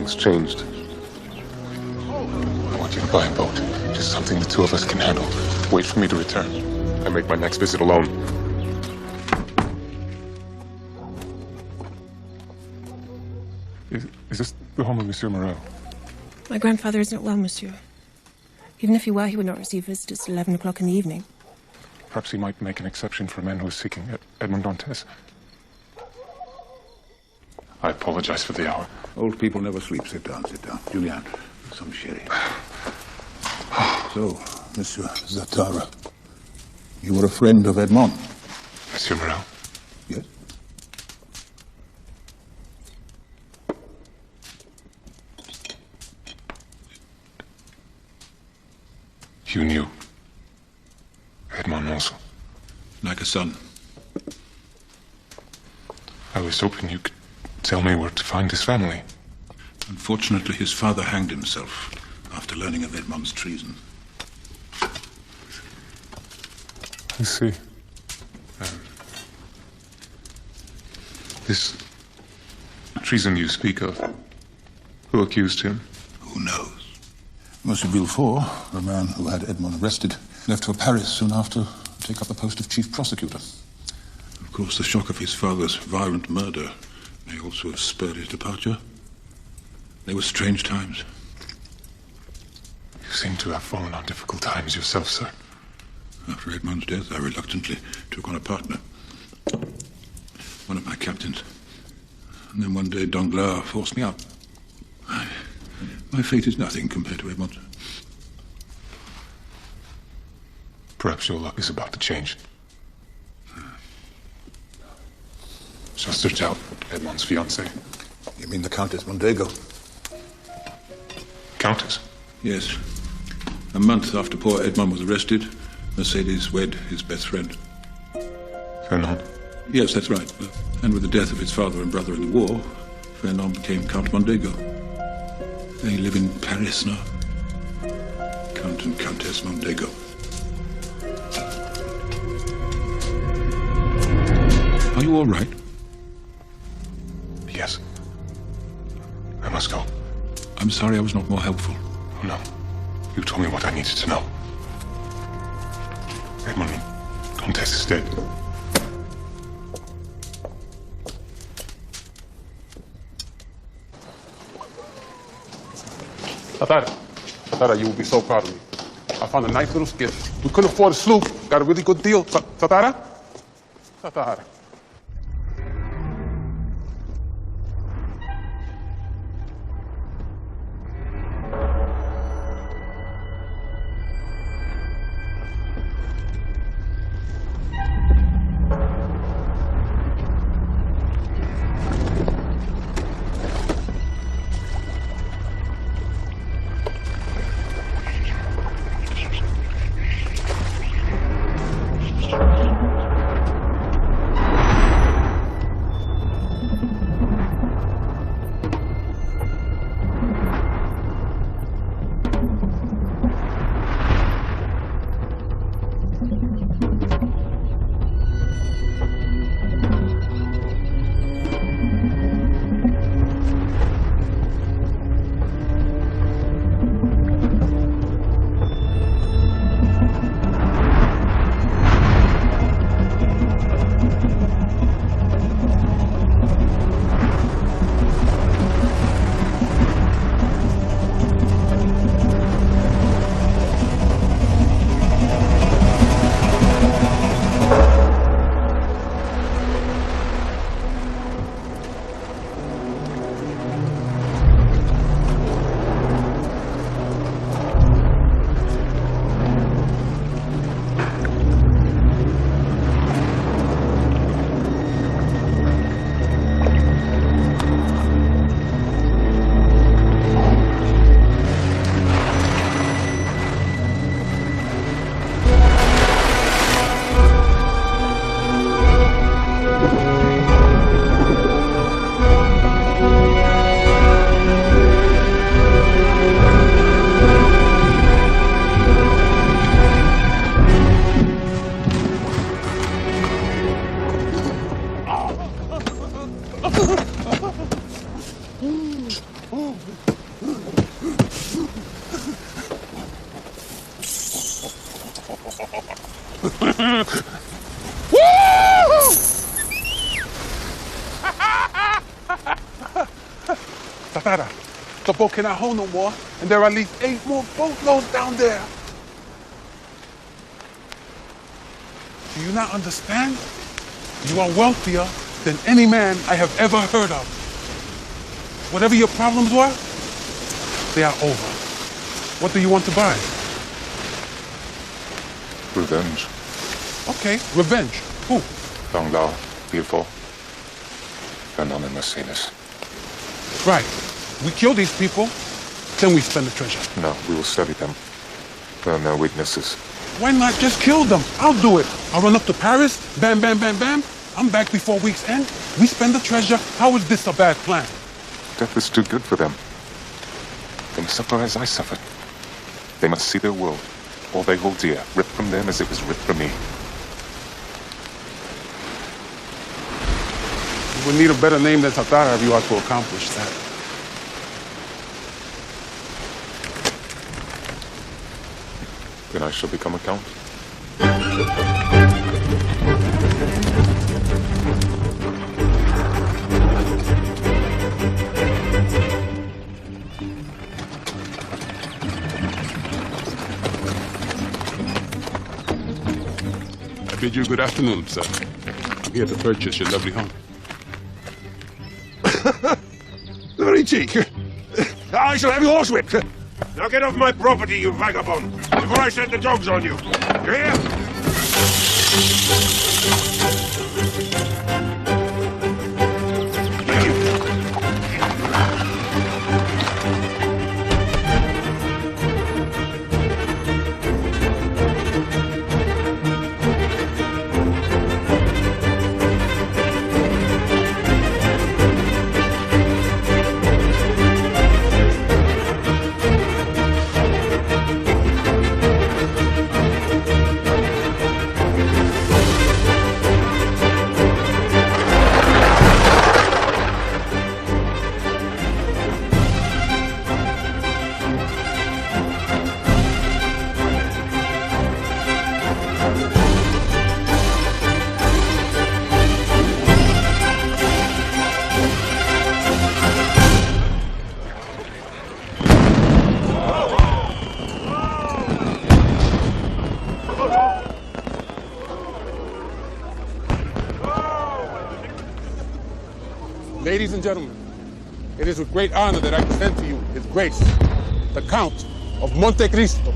Everything's changed. I want you to buy a boat. Just something the two of us can handle. Wait for me to return. I make my next visit alone. Is this the home of Monsieur Morel? My grandfather isn't well, monsieur. Even if he were, he would not receive visitors at 11 o'clock in the evening. Perhaps he might make an exception for a man who is seeking Edmond Dantes. I apologize for the hour. Old people never sleep. Sit down, sit down. Julian, some sherry. So, Monsieur Zatara, you were a friend of Edmond? Monsieur Morel? Yes? You knew Edmond also? Like a son. I was hoping you could tell me where to find his family. Unfortunately, his father hanged himself after learning of Edmond's treason. I see. This treason you speak of, who accused him? Who knows? Monsieur Villefort, the man who had Edmond arrested, left for Paris soon after to take up the post of chief prosecutor. Of course, the shock of his father's violent murder may also have spurred his departure. They were strange times. You seem to have fallen on difficult times yourself, sir. After Edmond's death, I reluctantly took on a partner. One of my captains. And then one day, Danglars forced me out. My fate is nothing compared to Edmond's. Perhaps your luck is about to change. Shall search out Edmond's fiancée. You mean the Countess Mondego? Countess? Yes. A month after poor Edmond was arrested, Mercedes wed his best friend. Fernand? Yes, that's right. And with the death of his father and brother in the war, Fernand became Count Mondego. They live in Paris now. Count and Countess Mondego. Are you all right? Yes. I must go. I'm sorry I was not more helpful. Oh, no. You told me what I needed to know. Edmond Dantes is dead. Satara, you will be so proud of me. I found a nice little skiff. We couldn't afford a sloop. Got a really good deal. Satara? Satara. Satara. The boat cannot hold no more, and there are at least 8 more boatloads down there. Do you not understand? You are wealthier than any man I have ever heard of. Whatever your problems were, they are over. What do you want to buy? Revenge. Okay, revenge. Who? Long Lao, Beautiful, Vernon and Mercedes. Right. We kill these people, then we spend the treasure. No, we will study them. There are no weaknesses. Why not just kill them? I'll do it. I'll run up to Paris, bam, bam, bam, bam. I'm back before week's end. We spend the treasure. How is this a bad plan? Death is too good for them. They must suffer as I suffered. They must see their world, all they hold dear, ripped from them as it was ripped from me. You would need a better name than Satara if you are to accomplish that. Then I shall become a count. I bid you good afternoon, sir. I'm here to purchase your lovely home. Very cheek. I shall have you horsewhipped. Now get off my property, you vagabond, before I send the dogs on you. You hear? Ladies and gentlemen, it is with great honor that I present to you His Grace, the Count of Monte Cristo.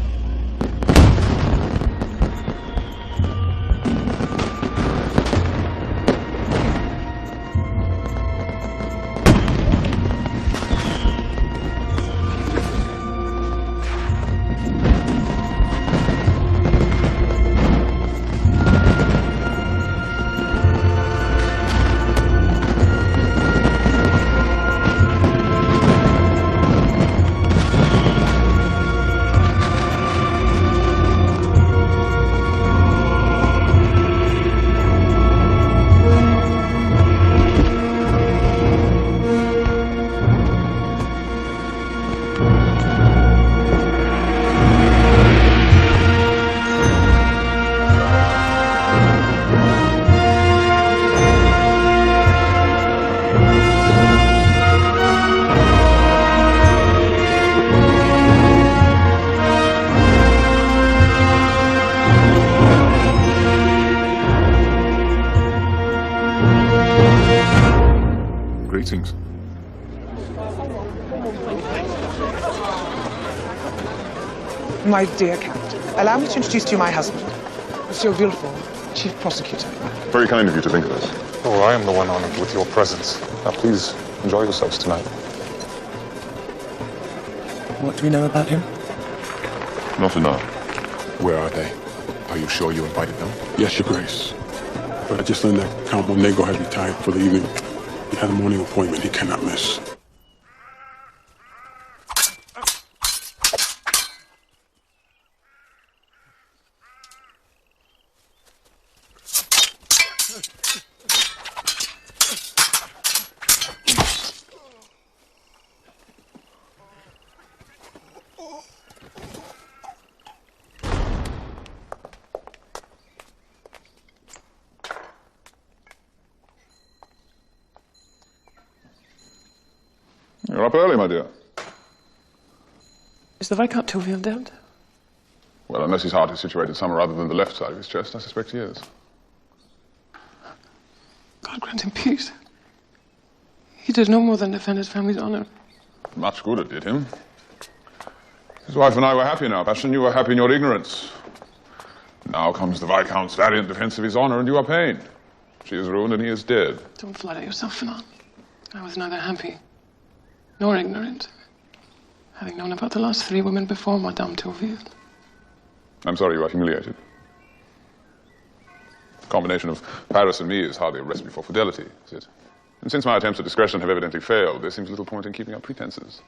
Greetings. My dear Captain, allow me to introduce to you my husband, Monsieur Villefort, Chief Prosecutor. Very kind of you to think of us. Oh, I am the one honored with your presence. Now, please enjoy yourselves tonight. What do we know about him? Not enough. Where are they? Are you sure you invited them? Yes, Your Grace. But I just learned that Count Monego has retired for the evening. He had a morning appointment he cannot miss. You're up early, my dear. Is the Viscount Tourville dead? Well, unless his heart is situated somewhere other than the left side of his chest, I suspect he is. God grant him peace. He did no more than defend his family's honor. Much good it did him. His wife and I were happy now. Passion, you were happy in your ignorance. Now comes the Viscount's valiant defense of his honor, and you are pained. She is ruined and he is dead. Don't flatter yourself, Fernand. I was neither happy nor ignorant, having known about the last 3 women before Madame Tourville. I'm sorry you are humiliated. The combination of Paris and me is hardly a recipe for fidelity, is it? And since my attempts at discretion have evidently failed, there seems little point in keeping up pretenses.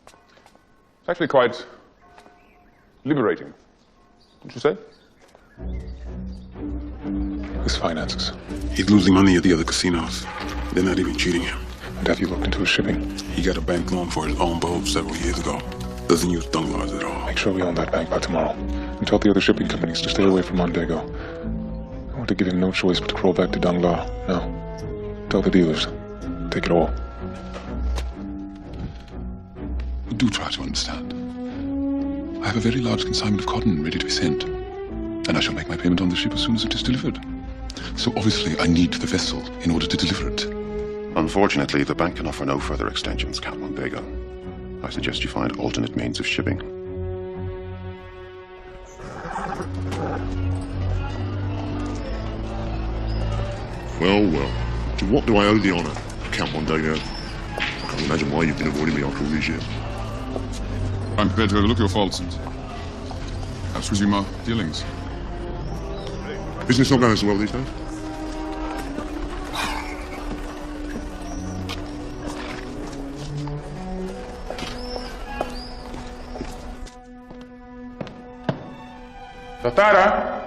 It's actually quite liberating, wouldn't you say? His finances. He's losing money at the other casinos. They're not even cheating him. And have you looked into his shipping? He got a bank loan for his own boat several years ago. Doesn't use Dunlars at all. Make sure we own that bank by tomorrow. And tell the other shipping companies to stay away from Mondego. I want to give him no choice but to crawl back to Danglars. Now, tell the dealers. Take it all. Do try to understand. I have a very large consignment of cotton ready to be sent. And I shall make my payment on the ship as soon as it is delivered. So obviously I need the vessel in order to deliver it. Unfortunately, the bank can offer no further extensions, Count Mondego. I suggest you find alternate means of shipping. Well, well. To what do I owe the honor, Count Mondego? I can't imagine why you've been avoiding me after all these years. I'm prepared to overlook your faults and perhaps resume our dealings. Business not going so well these days? Tatara!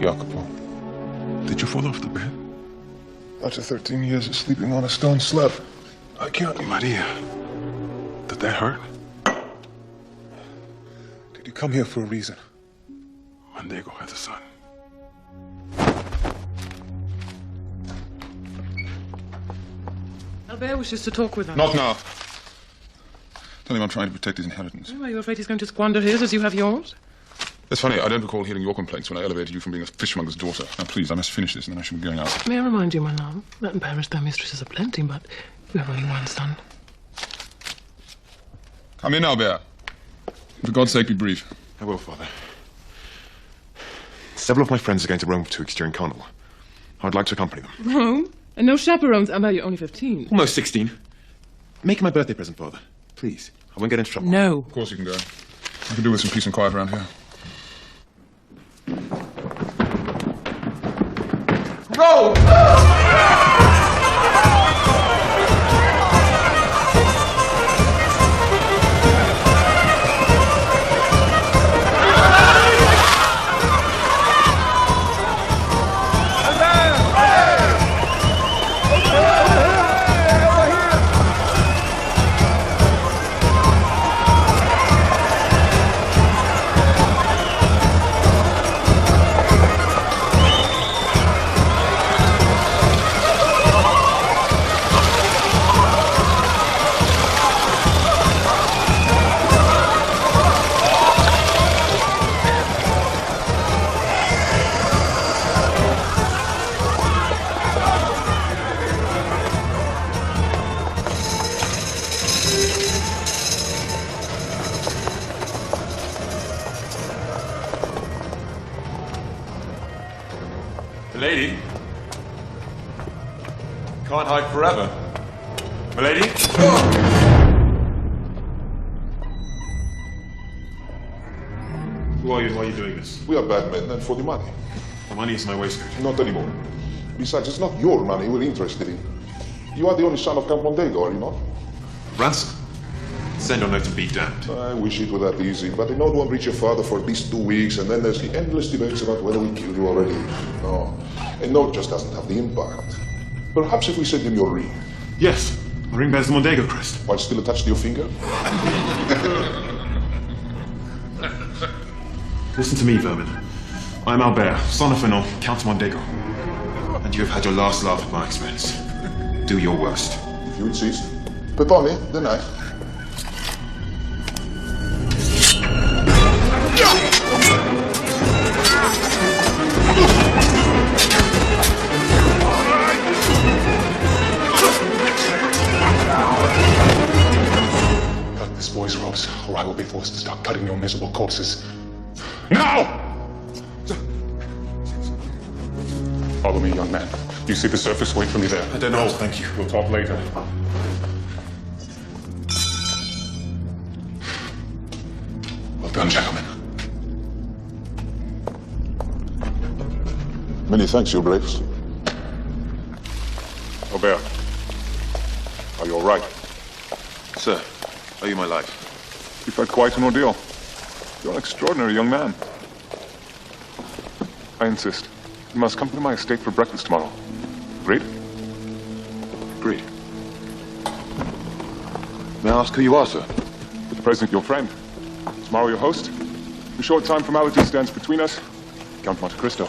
Jacopo. Did you fall off the bed? After 13 years of sleeping on a stone slab, I can't. Maria, did that hurt? Did you come here for a reason? Mondego has a son. Albert wishes to talk with us. Not now. Tell him I'm trying to protect his inheritance. Are you afraid he's going to squander his as you have yours? It's funny, I don't recall hearing your complaints when I elevated you from being a fishmonger's daughter. Now, please, I must finish this and then I shall be going out. May I remind you, my love, that in Paris there are mistresses aplenty, but you have only one son. Come in, Albert. For God's sake, be brief. I will, Father. Several of my friends are going to Rome for 2 weeks during Carnival. I'd like to accompany them. Rome? And no chaperones? Albert, you're only 15. Almost 16. Make it my birthday present, Father. Please. I won't get into trouble. No. Of course you can go. I can do with some peace and quiet around here. Go! Milady? Can't hide forever. Milady? Who are you and why are you doing this? We are bad men and for the money. The money is my waistcoat. Not anymore. Besides, it's not your money we're interested in. You are the only son of Count Mondego, are you not? Ransom? Send your note and be damned. I wish it were that easy, but the note won't reach your father for at least 2 weeks, and then there's the endless debates about whether we killed you already. No, a note just doesn't have the impact. Perhaps if we send him your ring. Yes, the ring bears the Mondego crest. While still attached to your finger? Listen to me, vermin. I am Albert, son of Fernand, Count Mondego. And you have had your last laugh at my expense. Do your worst. If you insist. Prepare me the knife. Cut this boy's ropes, or I will be forced to start cutting your miserable corpses. Now! Follow me, young man. You see the surface? Wait for me there. I don't know, thank you. We'll talk later. Well done, gentlemen. Many thanks, your grace. Albert, are you all right? Sir, owe you my life. You've had quite an ordeal. You're an extraordinary young man. I insist. You must come to my estate for breakfast tomorrow. Agreed? Agreed. May I ask who you are, sir? The President, your friend. Tomorrow, your host. A short time formality stands between us. Count Monte Cristo.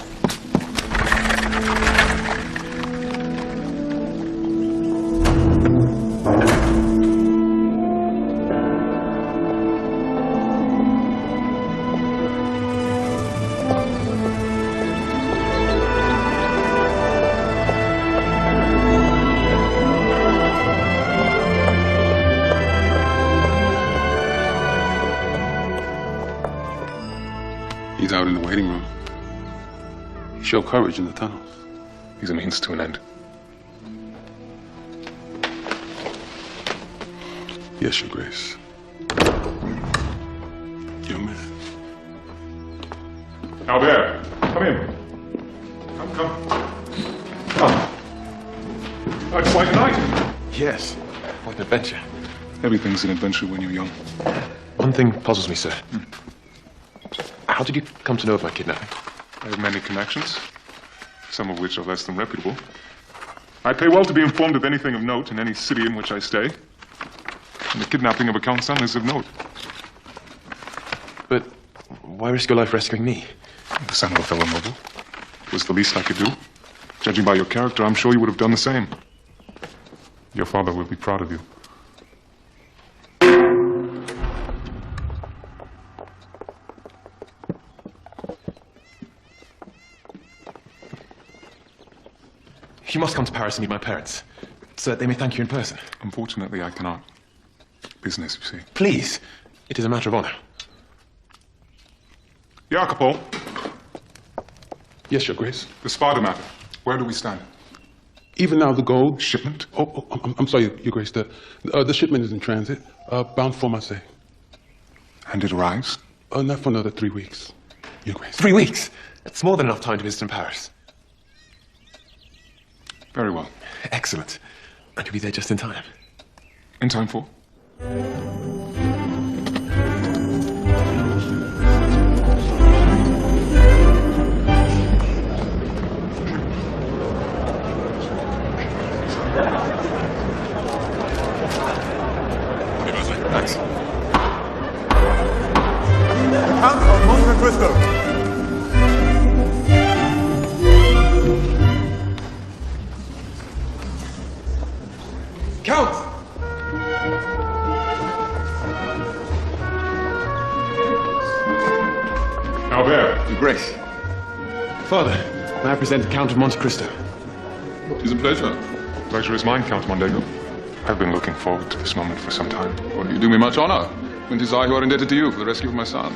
He's out in the waiting room. He showed courage in the tunnels. He's a means to an end. Yes, Your Grace. Young man. Albert, come in. Come. It's quite a night. Yes, what an adventure. Everything's an adventure when you're young. One thing puzzles me, sir. How did you come to know of my kidnapping? I have many connections, some of which are less than reputable. I pay well to be informed of anything of note in any city in which I stay. And the kidnapping of a count's son is of note. But why risk your life rescuing me? The son of a fellow noble. It was the least I could do. Judging by your character, I'm sure you would have done the same. Your father will be proud of you. You must come to Paris and meet my parents, so that they may thank you in person. Unfortunately, I cannot. Business, you see. Please, it is a matter of honor. Jacopo. Yes, Your Grace. The Spada matter. Where do we stand? Even now, the gold shipment. I'm sorry, Your Grace. The shipment is in transit, bound for Marseille. And it arrives? Not for another 3 weeks, Your Grace. 3 weeks? That's more than enough time to visit in Paris. Very well. Excellent. And you'll be there just in time. In time for? Thanks. Count of Monte Cristo. Count! Albert. Your Grace. Father, may I present the Count of Monte Cristo? It is a pleasure. Pleasure is mine, Count Mondego. I've been looking forward to this moment for some time. Well, you do me much honor. And it is I who are indebted to you for the rescue of my son.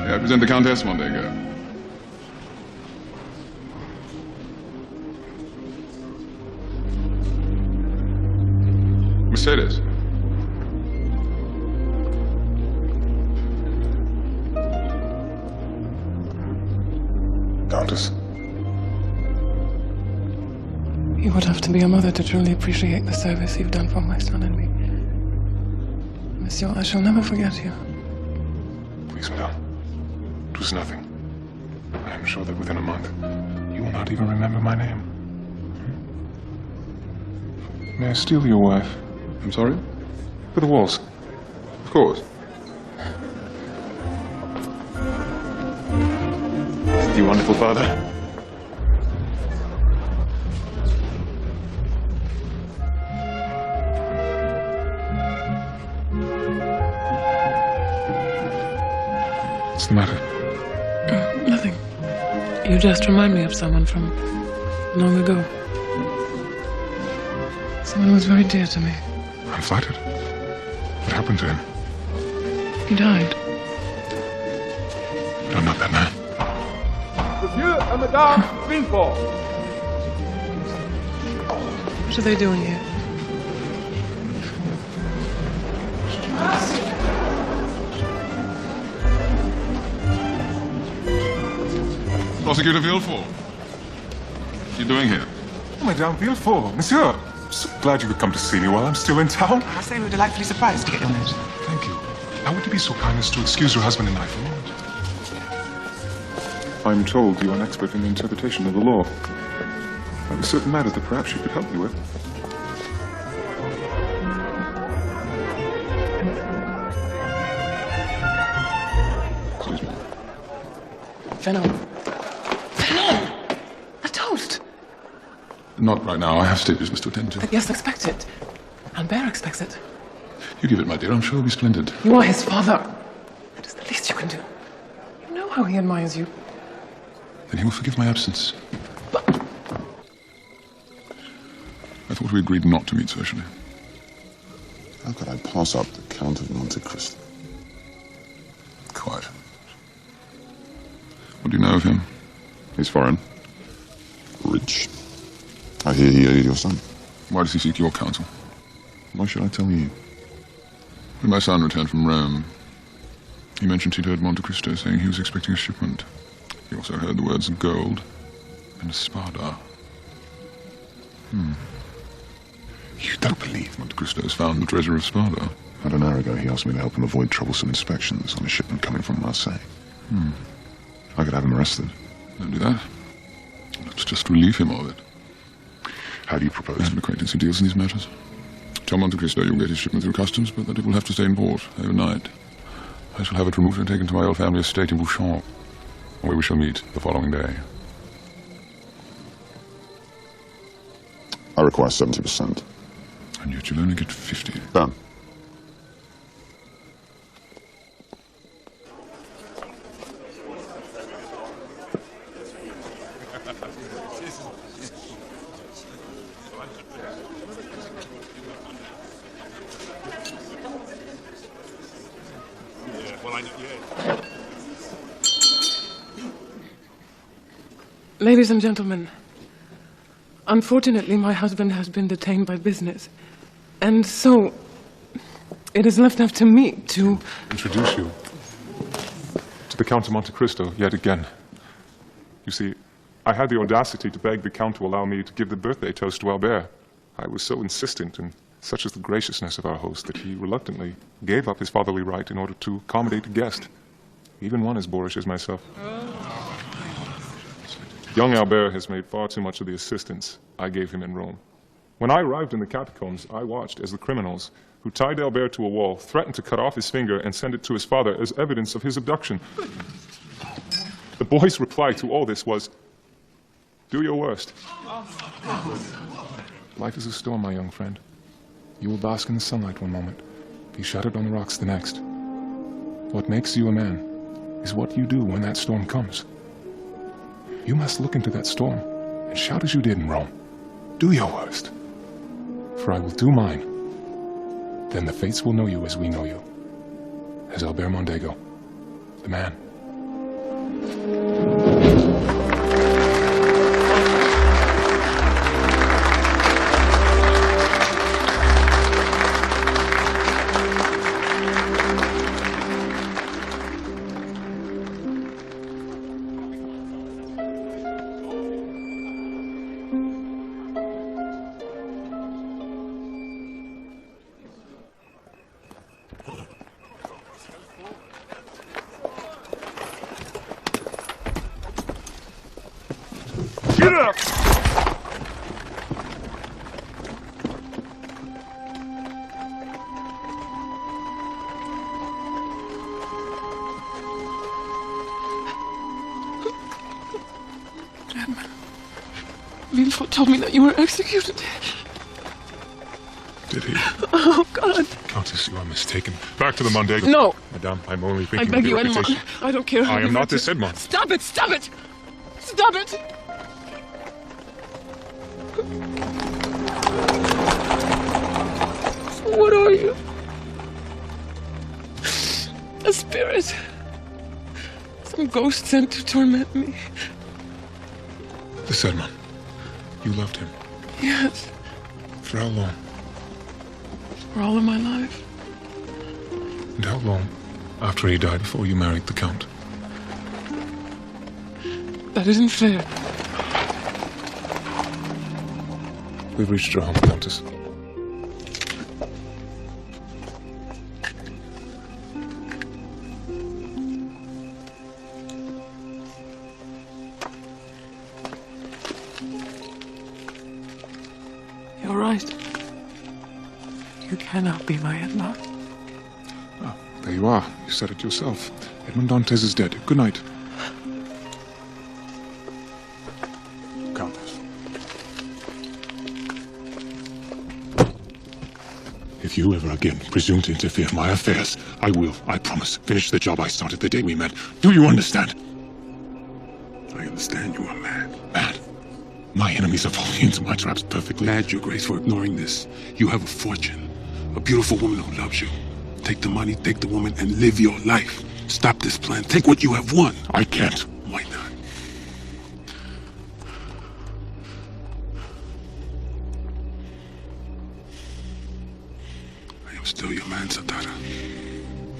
I present the Countess Mondego. Mercedes. Countess. You would have to be a mother to truly appreciate the service you've done for my son and me. Monsieur, I shall never forget you. Please, madame. It was nothing. I am sure that within a month, you will not even remember my name. May I steal your wife? I'm sorry? For the waltz. Of course. you wonderful father. What's the matter? Nothing. You just remind me of someone from long ago. Someone who was very dear to me. I'm flattered. What happened to him? He died. But I'm not that man. Monsieur and Madame Villefort. What are they doing here? Prosecutor Villefort. What are you doing here? Oh, Madame Villefort, Monsieur. I'm so glad you could come to see me while I'm still in town. I say we were delightfully surprised to get your note. Thank you. Now, would you be so kind as to excuse your husband and I for a moment? I'm told you are an expert in the interpretation of the law. There are certain matters that perhaps you could help me with. Excuse me. Fennel. Fennel! A toast! Not right now. I have state business to attend to. Yes, expect it. Albert expects it. You give it, my dear. I'm sure it'll be splendid. You are his father. It is the least you can do. You know how he admires you. Then he will forgive my absence. I thought we agreed not to meet socially. How could I pass up the Count of Monte Cristo? Quite. What do you know of him? He's foreign. Rich. I hear he aided your son. Why does he seek your counsel? Why should I tell you? When my son returned from Rome, he mentioned he'd heard Monte Cristo saying he was expecting a shipment. He also heard the words of gold and a spada. You don't believe Monte Cristo has found the treasure of Spada? About an hour ago, he asked me to help him avoid troublesome inspections on a shipment coming from Marseille. I could have him arrested. Don't do that. Let's just relieve him of it. How do you propose? I have an acquaintance who deals in these matters. Tell Monte Cristo you'll get his shipment through customs, but that it will have to stay in port overnight. I shall have it removed and taken to my old family estate in Bouchon, where we shall meet the following day. I require 70%. And yet you'll only get 50. Done. Ladies and gentlemen, unfortunately, my husband has been detained by business. And so, it is left up to me to introduce you to the Count of Monte Cristo yet again. You see, I had the audacity to beg the Count to allow me to give the birthday toast to Albert. I was so insistent, and such is the graciousness of our host, that he reluctantly gave up his fatherly right in order to accommodate a guest, even one as boorish as myself. Young Albert has made far too much of the assistance I gave him in Rome. When I arrived in the catacombs, I watched as the criminals who tied Albert to a wall threatened to cut off his finger and send it to his father as evidence of his abduction. The boy's reply to all this was, "Do your worst." Life is a storm, my young friend. You will bask in the sunlight one moment, be shattered on the rocks the next. What makes you a man is what you do when that storm comes. You must look into that storm and shout as you did in Rome. Do your worst, for I will do mine. Then the fates will know you as we know you, as Albert Mondego, the man. Get up! Montfort told me that you were executed. Did he? Oh, God. Countess, you are mistaken. Back to the Mondego. No. Madame, I'm only I thinking beg of you, your Edmond. reputation. I don't care how I you am not hurt this it. Edmond. Stop it! Stop it! Stop it! What are you? A spirit? Some ghost sent to torment me? This Edmond. You loved him. Yes. For how long? For all of my life. And how long after he died before you married the Count? That isn't fair. We've reached your home, Countess. You're right. You cannot be my Edmond. Ah, there you are. You said it yourself. Edmond Dantes is dead. Good night. Countess. If you ever again presume to interfere in my affairs, I will, I promise, finish the job I started the day we met. Do you understand? I understand you are mad. Mad? My enemies are falling into my traps perfectly. Mad, Your Grace, for ignoring this. You have a fortune. A beautiful woman who loves you. Take the money, take the woman, and live your life. Stop this plan. Take what you have won. I can't. Why not? I am still your man, Satara.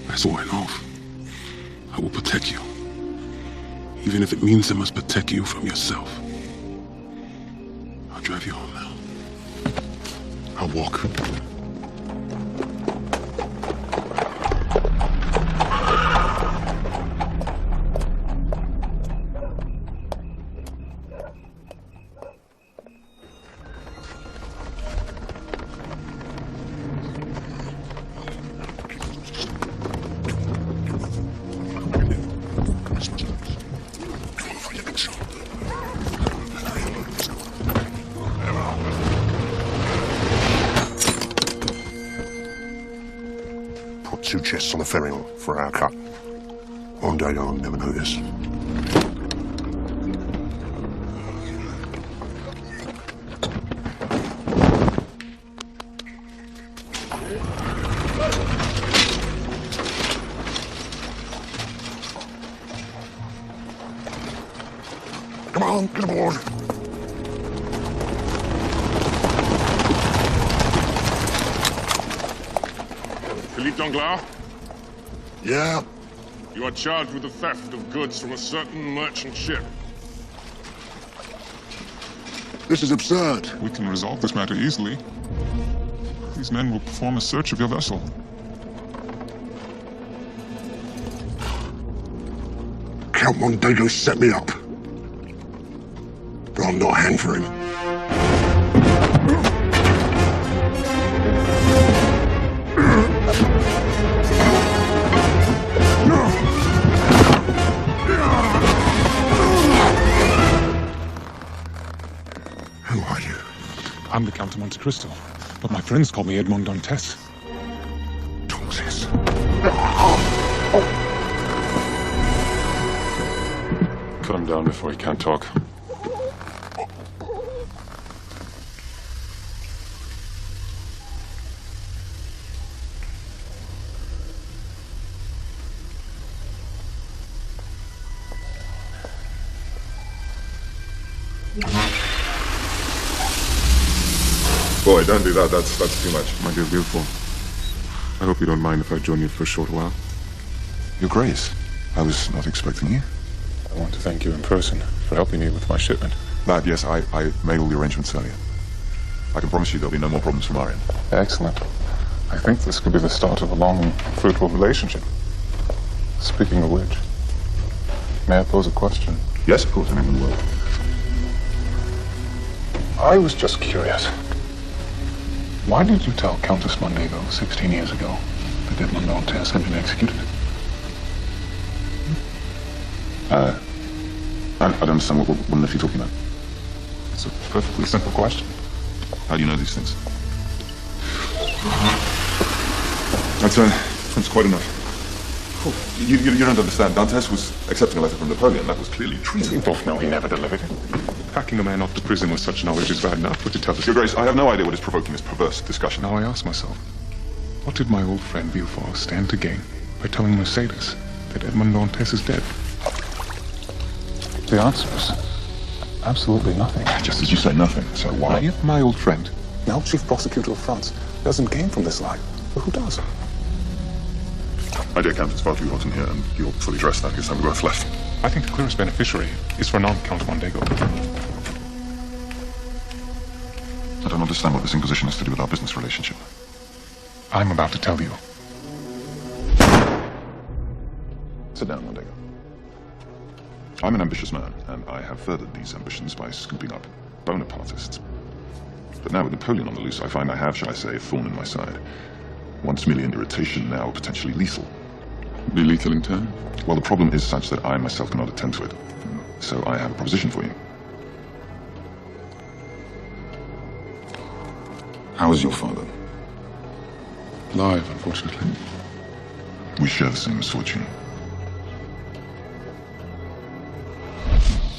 I swore an oath. I will protect you. Even if it means I must protect you from yourself. I'll drive you home now. I'll walk. Put 2 chests on the ferry for our cut. One day I'll never know this. Come on, get aboard. Philippe Danglars? Yeah? You are charged with the theft of goods from a certain merchant ship. This is absurd. We can resolve this matter easily. These men will perform a search of your vessel. Count Mondego set me up. But I'm not a hand for him. Who are you? I'm the Count of Monte Cristo, but my friends call me Edmond Dantes. Dantes? Cut him down before he can't talk. Boy, don't do that. That's too much. My dear Villefort, I hope you don't mind if I join you for a short while. Your Grace, I was not expecting you. I want to thank you in person for helping me with my shipment. Lad, yes, I made all the arrangements earlier. I can promise you there'll be no more problems from our end. Excellent. I think this could be the start of a long and fruitful relationship. Speaking of which, may I pose a question? Yes, of course, anyone will. I was just curious. Why did you tell Countess Mondego 16 years ago that Edmond Dantes had been executed? I don't understand what on earth you're talking about. It's a perfectly simple question. How do you know these things? That's quite enough. You don't understand. Dantes was accepting a letter from Napoleon. That was clearly treason. We both know he never delivered it. Packing a man off to prison with such knowledge is bad enough, but to tell us... Your Grace, I have no idea what is provoking this perverse discussion. Now I ask myself, what did my old friend Villefort stand to gain by telling Mercedes that Edmond Dantes is dead? The answer is absolutely nothing. Just as you say nothing, so why? Now, if my old friend, now Chief Prosecutor of France, doesn't gain from this lie, well, who does? My dear Count, it's far too hot in here, and you're fully dressed. I guess I'm worth left. I think the clearest beneficiary is Fernand Count Mondego. I don't understand what this inquisition has to do with our business relationship. I'm about to tell you. Sit down, Mondego. I'm an ambitious man, and I have furthered these ambitions by scooping up Bonapartists. But now with Napoleon on the loose, I find I have, shall I say, a thorn in my side. Once merely an irritation, now potentially lethal. Be lethal in turn? Well, the problem is such that I myself cannot attend to it. So I have a proposition for you. How is your father? Alive, unfortunately. We share the same misfortune.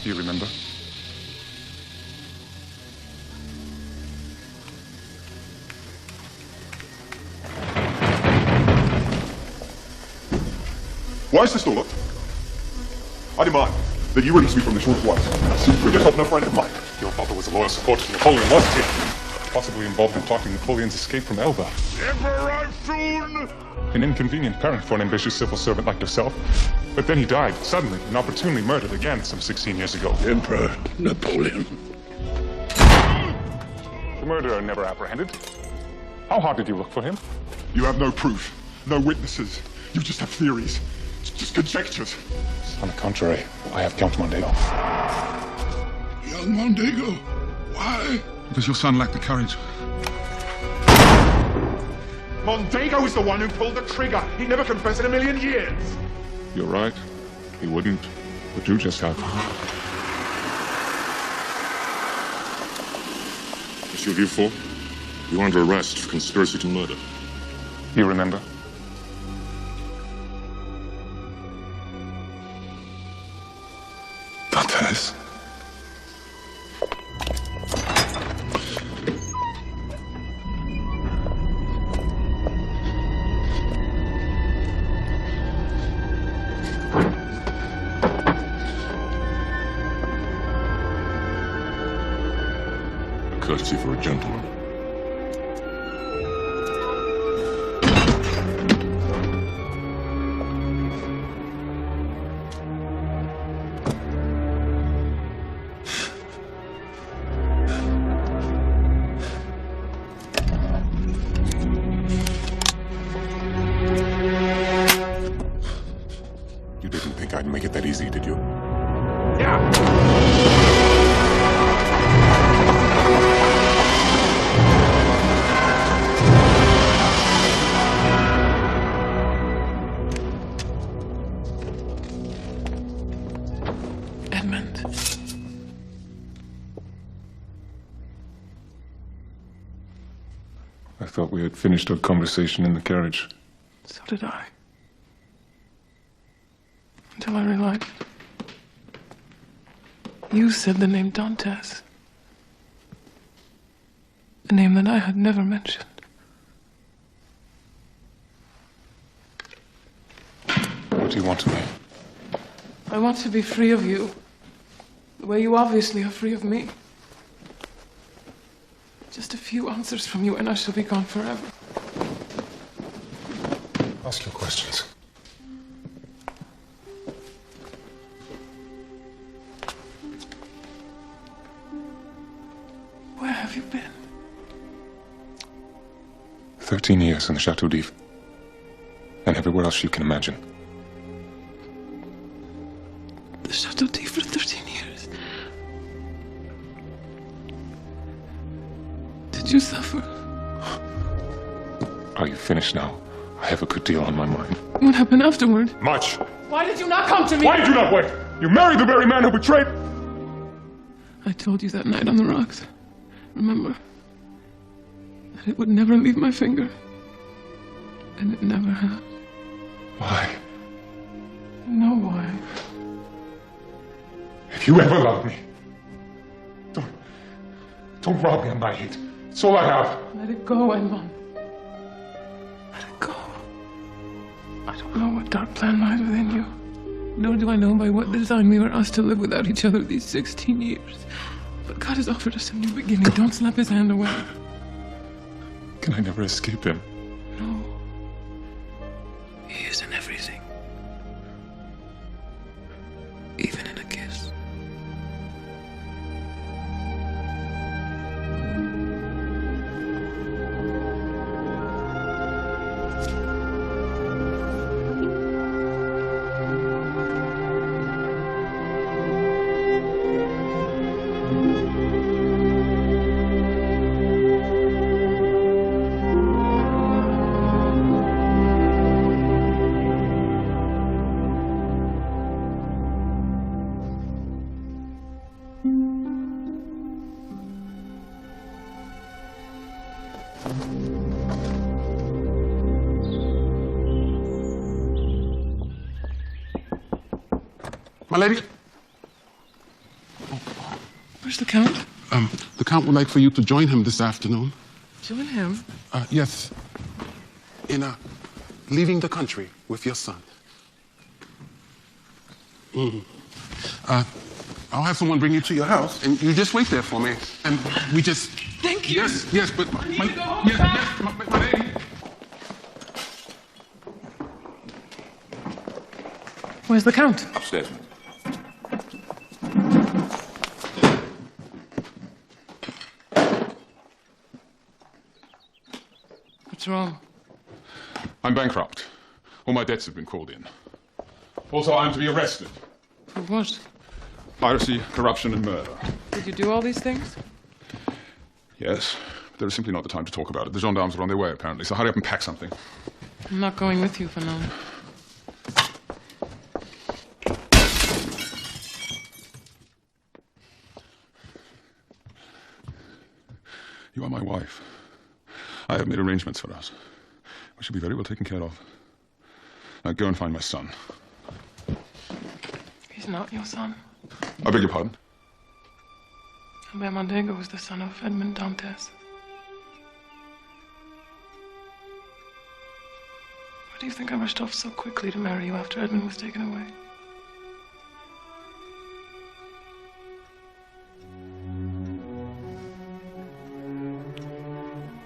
Do you remember? Why is this door locked? I demand that you release me from this room at once. You're yourself no friend of mine. Your father was a loyal supporter of Napoleon, wasn't he? Possibly involved in plotting Napoleon's escape from Elba. Emperor arrives soon! An inconvenient parent for an ambitious civil servant like yourself. But then he died, suddenly, and opportunely murdered again some 16 years ago. Emperor Napoleon. The murderer never apprehended. How hard did you look for him? You have no proof, no witnesses. You just have theories. Just conjectures. On the contrary, I have Count Mondego. Young Mondego, why? Because your son lacked the courage. Mondego is the one who pulled the trigger. He'd never confess in a million years. You're right. He wouldn't. But you just have. Monsieur Villefort, you're under arrest for conspiracy to murder. You remember? Dantes? Courtesy for a gentleman. You didn't think I'd make it that easy, did you? Edmond. I thought we had finished our conversation in the carriage. So did I. Until I realized you said the name Dantes. A name that I had never mentioned. What do you want of me? I want to be free of you. The way you obviously are free of me. Just a few answers from you and I shall be gone forever. Ask your questions. Where have you been? 13 years in the Chateau d'If. And everywhere else you can imagine. The Chateau d'If for 13 years. Did you suffer? Are you finished now? I have a good deal on my mind. What happened afterward? Much. Why did you not come to me? Why did you not wait? You married the very man who betrayed... I told you that night on the rocks. Remember? That it would never leave my finger. And it never has. Why? No why. If you ever love me, don't rob me of my hate. It's all I have. Let it go, Edmond. Let it go. I don't know what dark plan lies within you. Nor do I know by what design we were asked to live without each other these 16 years. But God has offered us a new beginning. Don't slap his hand away. Can I never escape him? No. He is in everything. Even in a kiss. My lady? Where's the Count? The Count would like for you to join him this afternoon. Join him? Yes. In leaving the country with your son. I'll have someone bring you to your house, and you just wait there for me. And we just... Thank you. Yes, but... my lady. Where's the Count? Upstairs. What's wrong? I'm bankrupt. All my debts have been called in. Also, I'm to be arrested. For what? Piracy, corruption, and murder. Did you do all these things? Yes, but there is simply not the time to talk about it. The gendarmes are on their way, apparently, so hurry up and pack something. I'm not going with you for now. You are my wife. I have made arrangements for us. We shall be very well taken care of. Now go and find my son. He's not your son. I beg your pardon? Albert Mondego was the son of Edmond Dantes. Why do you think I rushed off so quickly to marry you after Edmond was taken away?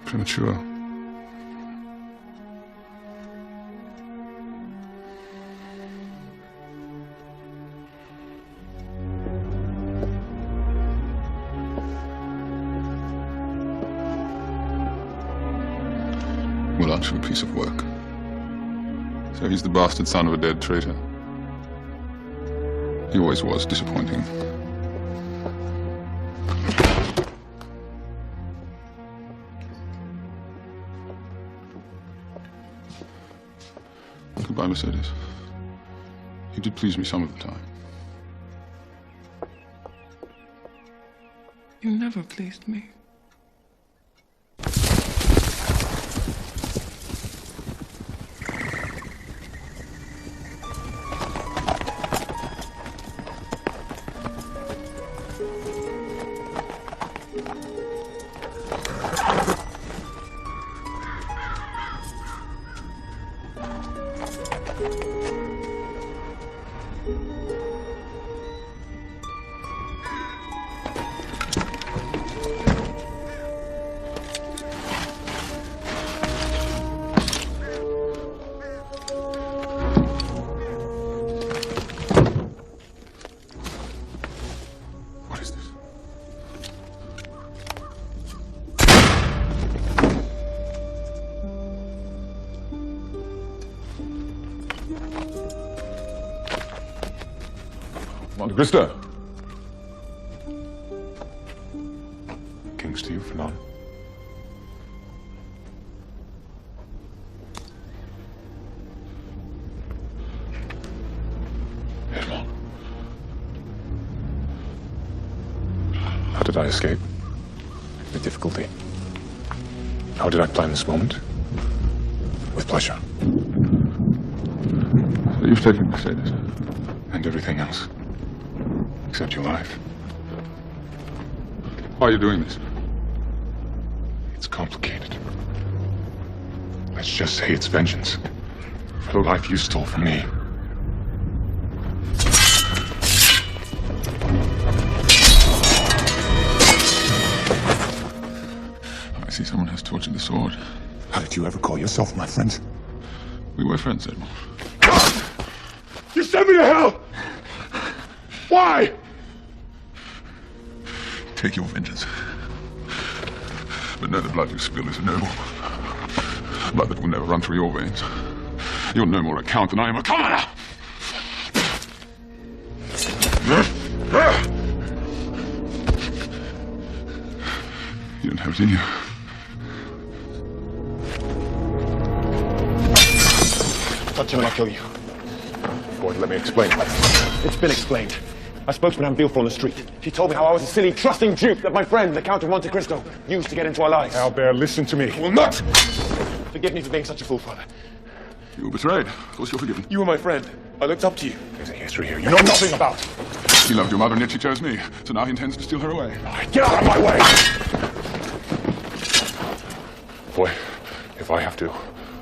Premature. Well, aren't you a piece of work? So he's the bastard son of a dead traitor. He always was disappointing. Goodbye, Mercedes. You did please me some of the time. You never pleased me. Monte Cristo. Kings to you for none. Edmond. did I escape? With difficulty. How did I plan this moment? With pleasure. So you've taken me to say this. And everything else. Except your life. Why are you doing this? It's complicated. Let's just say it's vengeance. For the life you stole from me. I see someone has tortured the sword. How did you ever call yourself my friend? We were friends, Edmond. You sent me to hell! Why? Take your vengeance. But know the blood you spill is noble. Blood that will never run through your veins. You're no more a count than I am a commoner! You don't have it in you. Touch him and I'll kill you. Boy, let me explain. It's been explained. I spoke to Madame Villefort on the street. She told me how I was a silly, trusting dupe that my friend, the Count of Monte Cristo, used to get into our lives. Albert, listen to me. I will not! Forgive me for being such a fool, Father. You were betrayed. Of course you're forgiven. You were my friend. I looked up to you. There's a history here you know nothing about. He loved your mother and yet she chose me. So now he intends to steal her away. Get out of my way! Boy, if I have to,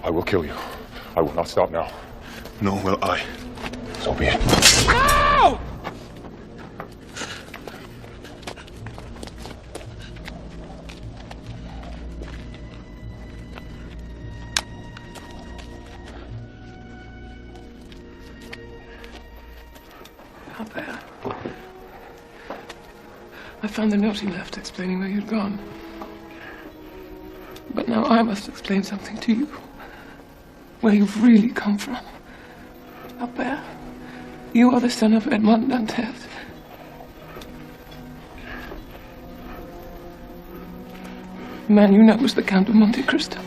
I will kill you. I will not stop now. Nor will I. So be it. No! Albert. I found the note he left explaining where you'd gone. But now I must explain something to you. Where you've really come from. Albert, you are the son of Edmond Dantes. The man you know was the Count of Monte Cristo.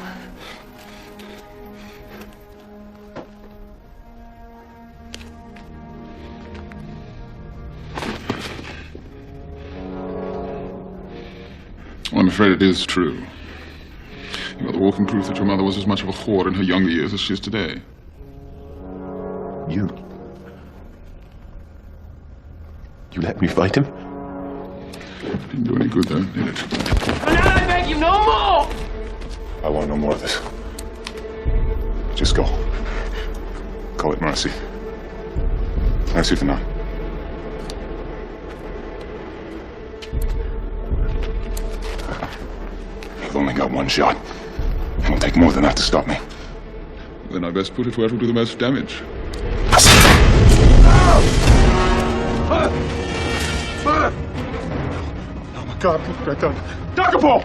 I'm afraid it is true. You are the walking proof that your mother was as much of a whore in her younger years as she is today. You let me fight him? Didn't do any good, though, did it? And now I beg you, no more! I want no more of this. Just go. Call it mercy. Mercy for now. You've only got one shot. It'll take more than that to stop me. Then I best put it where it will do the most damage. Oh my God, look what I've done. Dagobah!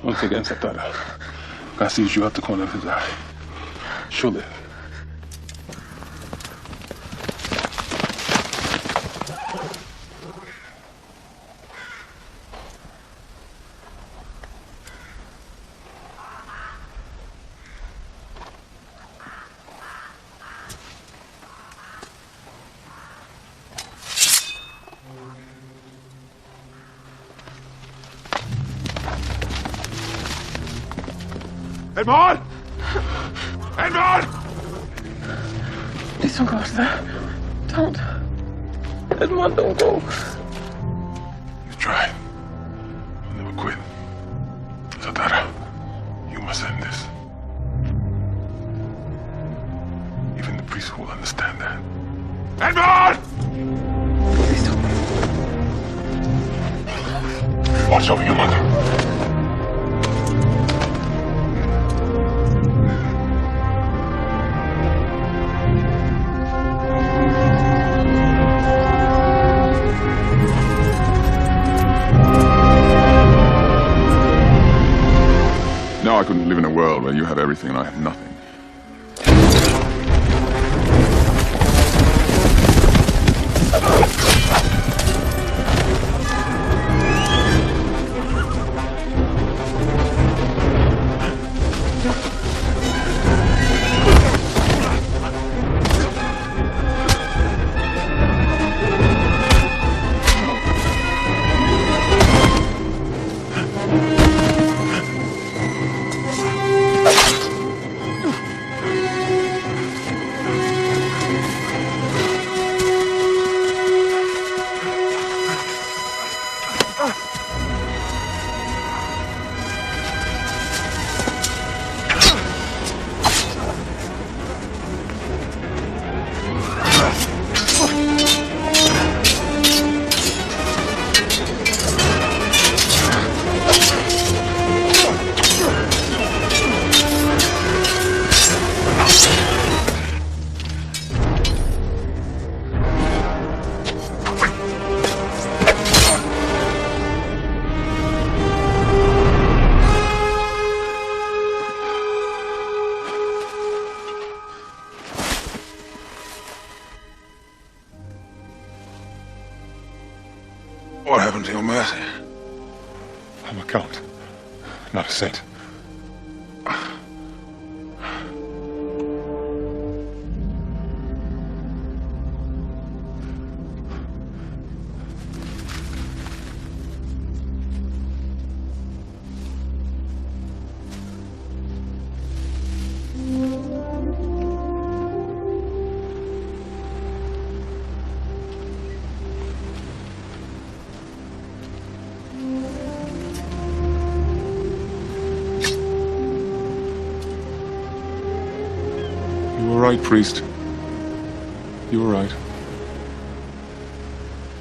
Once again, Satara. I sees you out the corner of his eye. She'll live. Edmond! Edmond! Please don't go out there. Don't. Edmond, don't go. You try. You'll never quit. Satara, you must end this. Even the priest will understand that. Edmond! Please don't. Watch over your mother. Now I couldn't live in a world where you have everything and I have nothing. What happened to your mercy? I'm a count, not a saint. You were right, priest. You were right.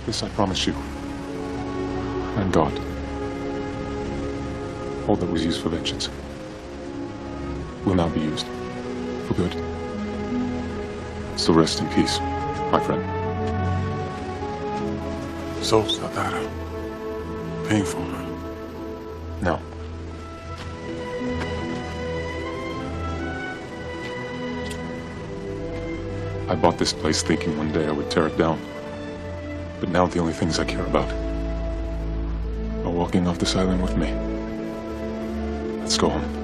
This I promise you. And God. All that was used for vengeance will now be used for good. So rest in peace, my friend. So, Satara. Painful. No. I bought this place thinking one day I would tear it down. But now the only things I care about are walking off this island with me. Let's go home.